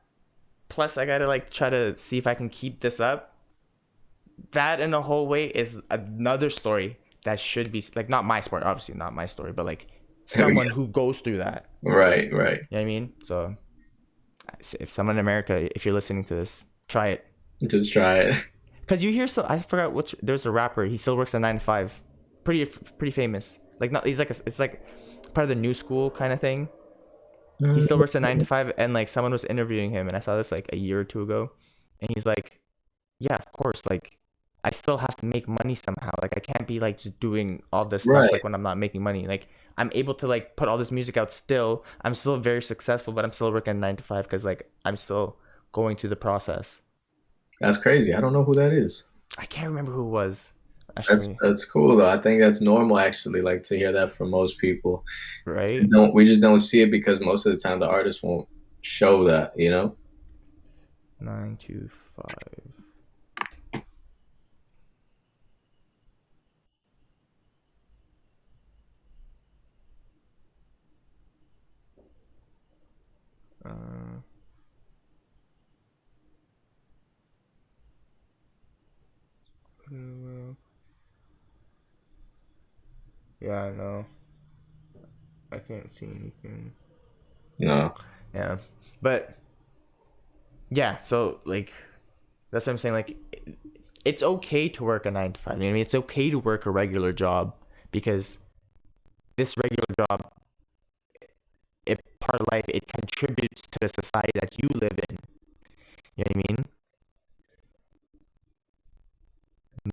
plus I gotta like try to see if I can keep this up. That in a whole way is another story that should be like not my story, obviously not my story, but like someone who goes through that. Right. Right. You know what I mean? So if someone in America, if you're listening to this, try it. Just try it. Cause you hear so I forgot which there's a rapper. He still works at 9 to 5, pretty famous. Like not he's like it's like part of the new school kind of thing. He still works at 9 to 5, and like someone was interviewing him, and I saw this like a year or two ago, and he's like, yeah, of course, like I still have to make money somehow. Like I can't be like just doing all this stuff Right. like when I'm not making money. Like I'm able to like put all this music out still. I'm still very successful, but I'm still working 9 to 5 because like I'm still going through the process. That's crazy. I don't know who that is. I can't remember who it was That's actually, that's cool though. I think that's normal actually, like to hear that from most people. right? Don't we just don't see it because most of the time the artist won't show that, you know? 9 to 5. Uh, yeah, I know. I can't see anything. No. Yeah, but yeah. So like, that's what I'm saying. Like, it's okay to work a 9 to 5. I mean, it's okay to work a regular job because this regular job, it part of life, it contributes to the society that you live in. You know what I mean?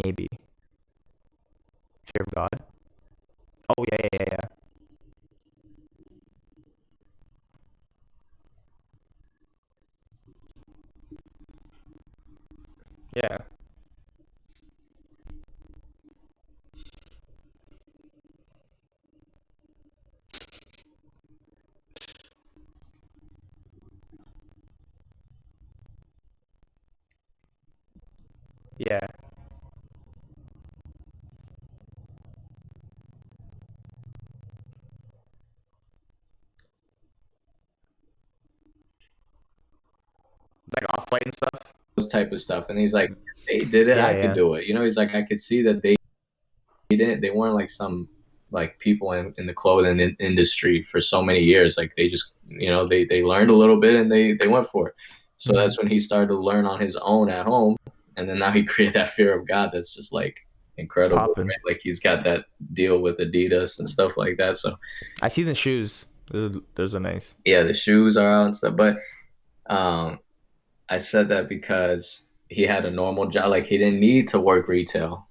Maybe fear of God. Oh yeah, yeah, yeah, yeah, yeah, yeah. Like off white and stuff. Those type of stuff. And he's like, they did it, Yeah, I could yeah, do it. You know, he's like, I could see that they weren't like some like people in the clothing industry for so many years. Like they just, you know, they learned a little bit and they went for it. So mm-hmm. that's when he started to learn on his own at home. And then now he created that fear of God that's just like incredible, Popping. right? Like he's got that deal with Adidas and stuff like that. So I see the shoes. Those are nice. yeah, the shoes are out and stuff. But um I said that because he had a normal job. Like he didn't need to work retail.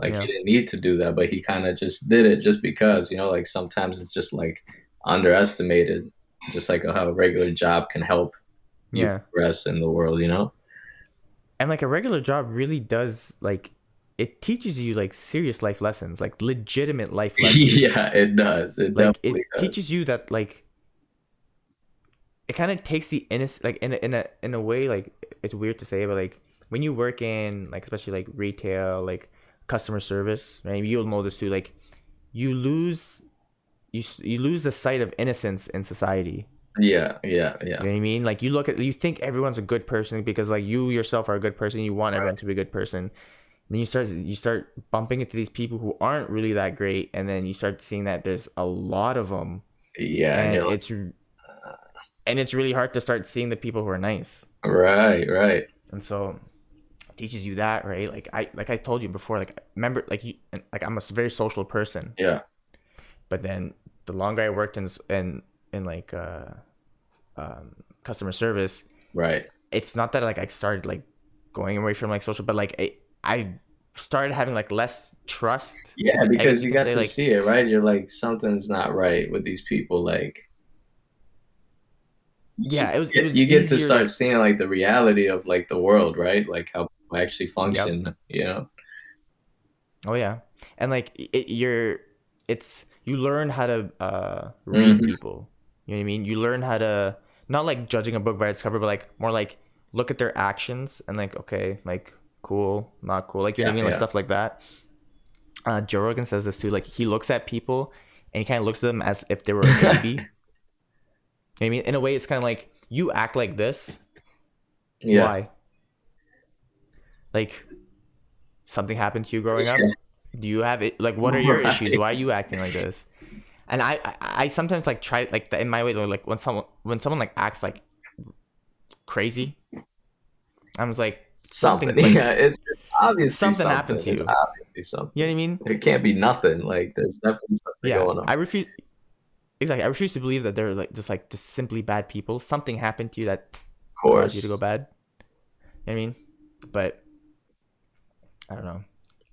Like he Yeah, didn't need to do that, but he kind of just did it just because, you know, like sometimes it's just like underestimated, just like how a regular job can help you yeah. progress in the world, you know? And like a regular job really does like it teaches you like serious life lessons, like legitimate life lessons. Yeah, it does. It Like definitely it does. teaches you that like it kind of takes the innocent like in a way, like it's weird to say, but like when you work in like especially like retail, like customer service, right? You'll know this too. Like you lose you lose the sight of innocence in society. Yeah, yeah, You yeah. know what I mean? Like you think everyone's a good person because like you yourself are a good person. You want Right. everyone to be a good person. Then you start bumping into these people who aren't really that great, and then you start seeing that there's a lot of them, Yeah, and and you're like, it's really hard to start seeing the people who are nice. right, right. And so it teaches you that, right? Like I told you before, like remember, like I'm a very social person, Yeah, but then the longer I worked in like customer service, right. it's not that like I started like going away from like social, but like I started having like less trust. Yeah, I guess because you you can got say to like see it, right? You're like, something's not right with these people. Like, you yeah, it was you get to easier start like seeing like the reality of like the world, right? Like how people actually yep. function, you know? Oh yeah, and like it's you learn how to read Hmm. people. You know what I mean? You learn how to not like judging a book by its cover, but like more like look at their actions and like okay, like cool, not cool, like you know what Yeah, I mean, like yeah. stuff like that. Joe Rogan says this too. Like he looks at people and he kind of looks at them as if they were a baby. You know what I mean? In a way, it's kind of like you act like this. Yeah. Why? Like something happened to you growing Yeah. up? Do you have it? Like, what are your issues? Right. Why are you acting like this? And I sometimes like try like in my way, like when someone like acts like crazy, I was like something Something. Yeah, like it's obviously something happened something. to It's you. obviously You know something. what I mean? It can't be nothing. Like there's definitely something Yeah, going on. I refuse. Exactly, I refuse to believe that they're like just simply bad people. Something happened to you that Of caused you to course. go bad. You know what I mean? But I don't know.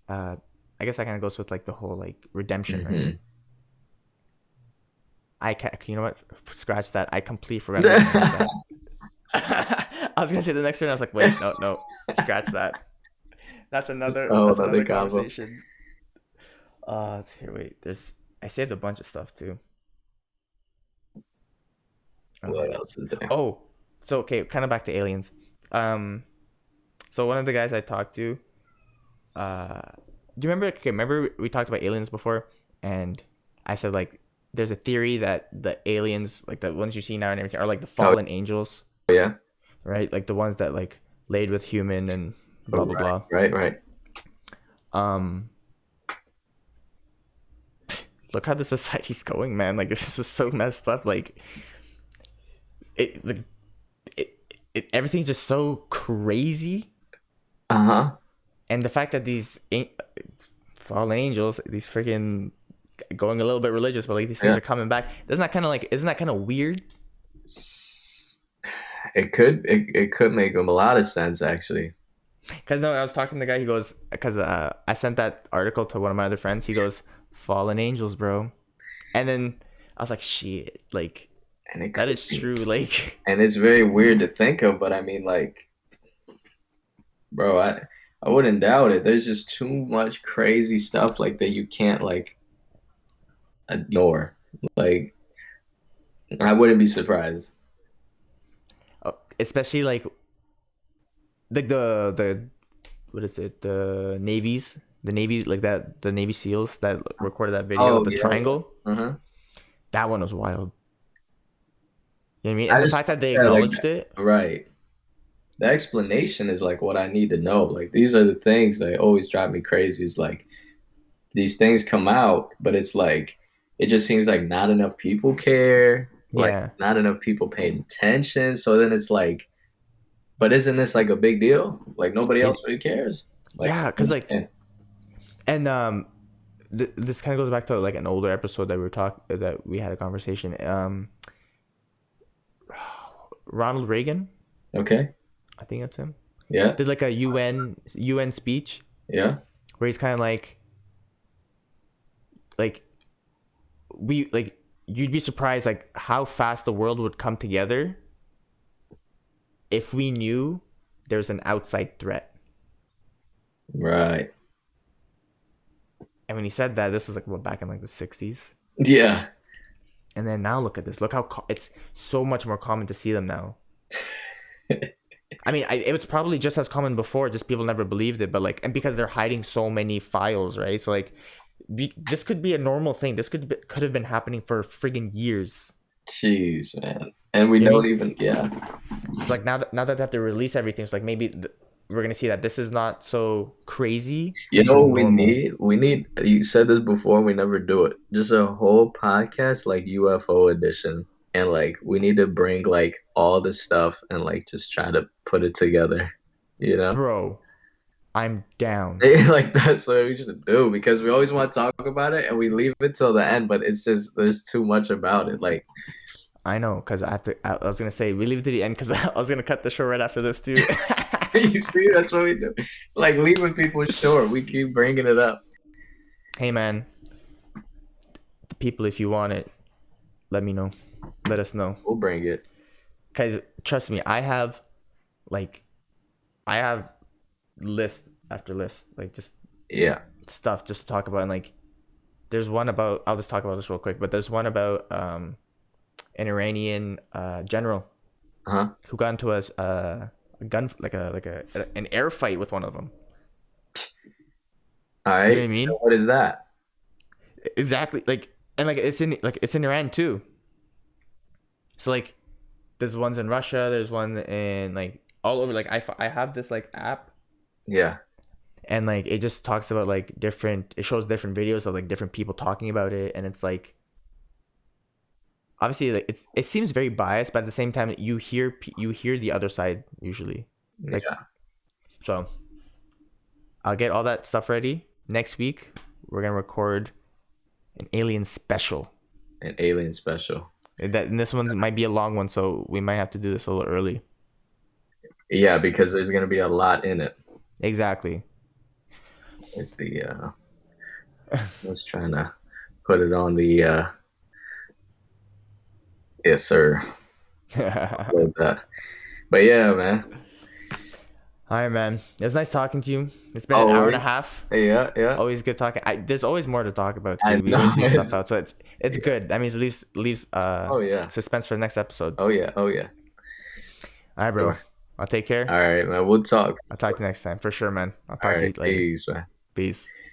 Uh, I guess that kind of goes with like the whole like redemption, right? Hmm. You know what? Scratch that. I completely forgot to even make that. I was gonna say the next one. I was like, wait, no, no, scratch that. That's another. Oh, That's another another combo. conversation. Here, wait. I saved a bunch of stuff too. What Okay. else is there? Oh, so okay, kind of back to aliens. Um, so one of the guys I talked to, uh, do you remember? Okay, remember we talked about aliens before, and I said like, there's a theory that the aliens, like the ones you see now and everything, are like the Oh fallen angels, yeah. right? Like the ones that like laid with human and Oh, blah blah right, blah. right, right. Um, look how the society's going, man. Like this is so messed up. Like it, like it, everything's just so crazy, Uh-huh. and the fact that these fallen angels, these freaking going a little bit religious, but like these things Yeah. are coming back. Doesn't that kind of like isn't that kind of weird? It could make a lot of sense actually. Because no, I was talking to the guy. He goes, because I sent that article to one of my other friends. He goes, "Fallen angels, bro," and then I was like, "Shit, like And it that could is be. true." Like, And it's very weird to think of, but I mean like, bro, I wouldn't doubt it. There's just too much crazy stuff like that you can't like ignore. Like I wouldn't be surprised. especially like the what is it? The Navy, like that, the Navy SEALs that recorded that video of Oh the yeah, yeah. triangle. Uh-huh. That one was wild. You know what I mean? I And the just fact that they yeah, like acknowledged it, right. The explanation is like what I need to know. Like these are the things that always drive me crazy. Is like these things come out, but it's like it just seems like not enough people care. Like yeah, not enough people paying attention. So then it's like, but isn't this like a big deal? Like nobody else it, really cares. Like I yeah, don't cause like, understand. and this kind of goes back to like an older episode that we had a conversation. Ronald Reagan, Okay. I think that's him, Yeah. did like a UN speech Yeah. where he's kind of like we like you'd be surprised like how fast the world would come together if we knew there's an outside threat. Right. And when he said that, this was like what, back in like the 60s. Yeah. And then now look at this. Look how it's so much more common to see them now. I mean, it was probably just as common before, just people never believed it. But like, and because they're hiding so many files, right? So like, this could be a normal thing. Could have been happening for friggin' years. Jeez, man. And we You know what I don't mean? even, yeah. So like now that they have to release everything, it's like maybe we're gonna see that this is not so crazy. You This know is what we normal, need? We need, you said this before, we never do it. Just a whole podcast like UFO edition. And like we need to bring like all the stuff and like just try to put it together, you know? bro. I'm down. Like that's what we should do because we always want to talk about it and we leave it till the end, but it's just there's too much about it. Like I know, because I have to. I was gonna say we leave it to the end because I was gonna cut the show right after this too. you see, that's what we do. Like leaving people short. We keep bringing it up. Hey man, the people, if you want it, let me know. Let us know. We'll bring it. Cause trust me, like, I have list after list, like just Yeah. stuff just to talk about. And like, there's one about. I'll just talk about this real quick. But there's one about an Iranian general Uh-huh. who got into a gun like an air fight with one of them. All You know right. what I mean? What is that? Exactly. Like, and like it's in Iran too. So like there's ones in Russia, there's one in like all over. Like I have this like app, Yeah. and like it just talks about like different, it shows different videos of like different people talking about it, and it's like obviously like it seems very biased, but at the same time you hear the other side usually. Like, Yeah. so I'll get all that stuff ready. Next week we're gonna record an alien special. An alien special. And this one might be a long one, so we might have to do this a little early. Yeah, because there's gonna be a lot in it. Exactly. It's the I was trying to put it on the yes sir. All Love that. But yeah, man. right, man. It was nice talking to you. It's been an hour and a Always. half. Yeah, yeah. Always good talking. There's always more to talk about I too. We know. always leave stuff out, so it's good. That means it leaves Oh yeah. suspense for the next episode. Oh yeah. Oh yeah. All right, bro. Sure. I'll take care. All right, man. We'll talk. I'll talk to you next time for sure, man. I'll All talk to you right. later. Peace, man. Peace.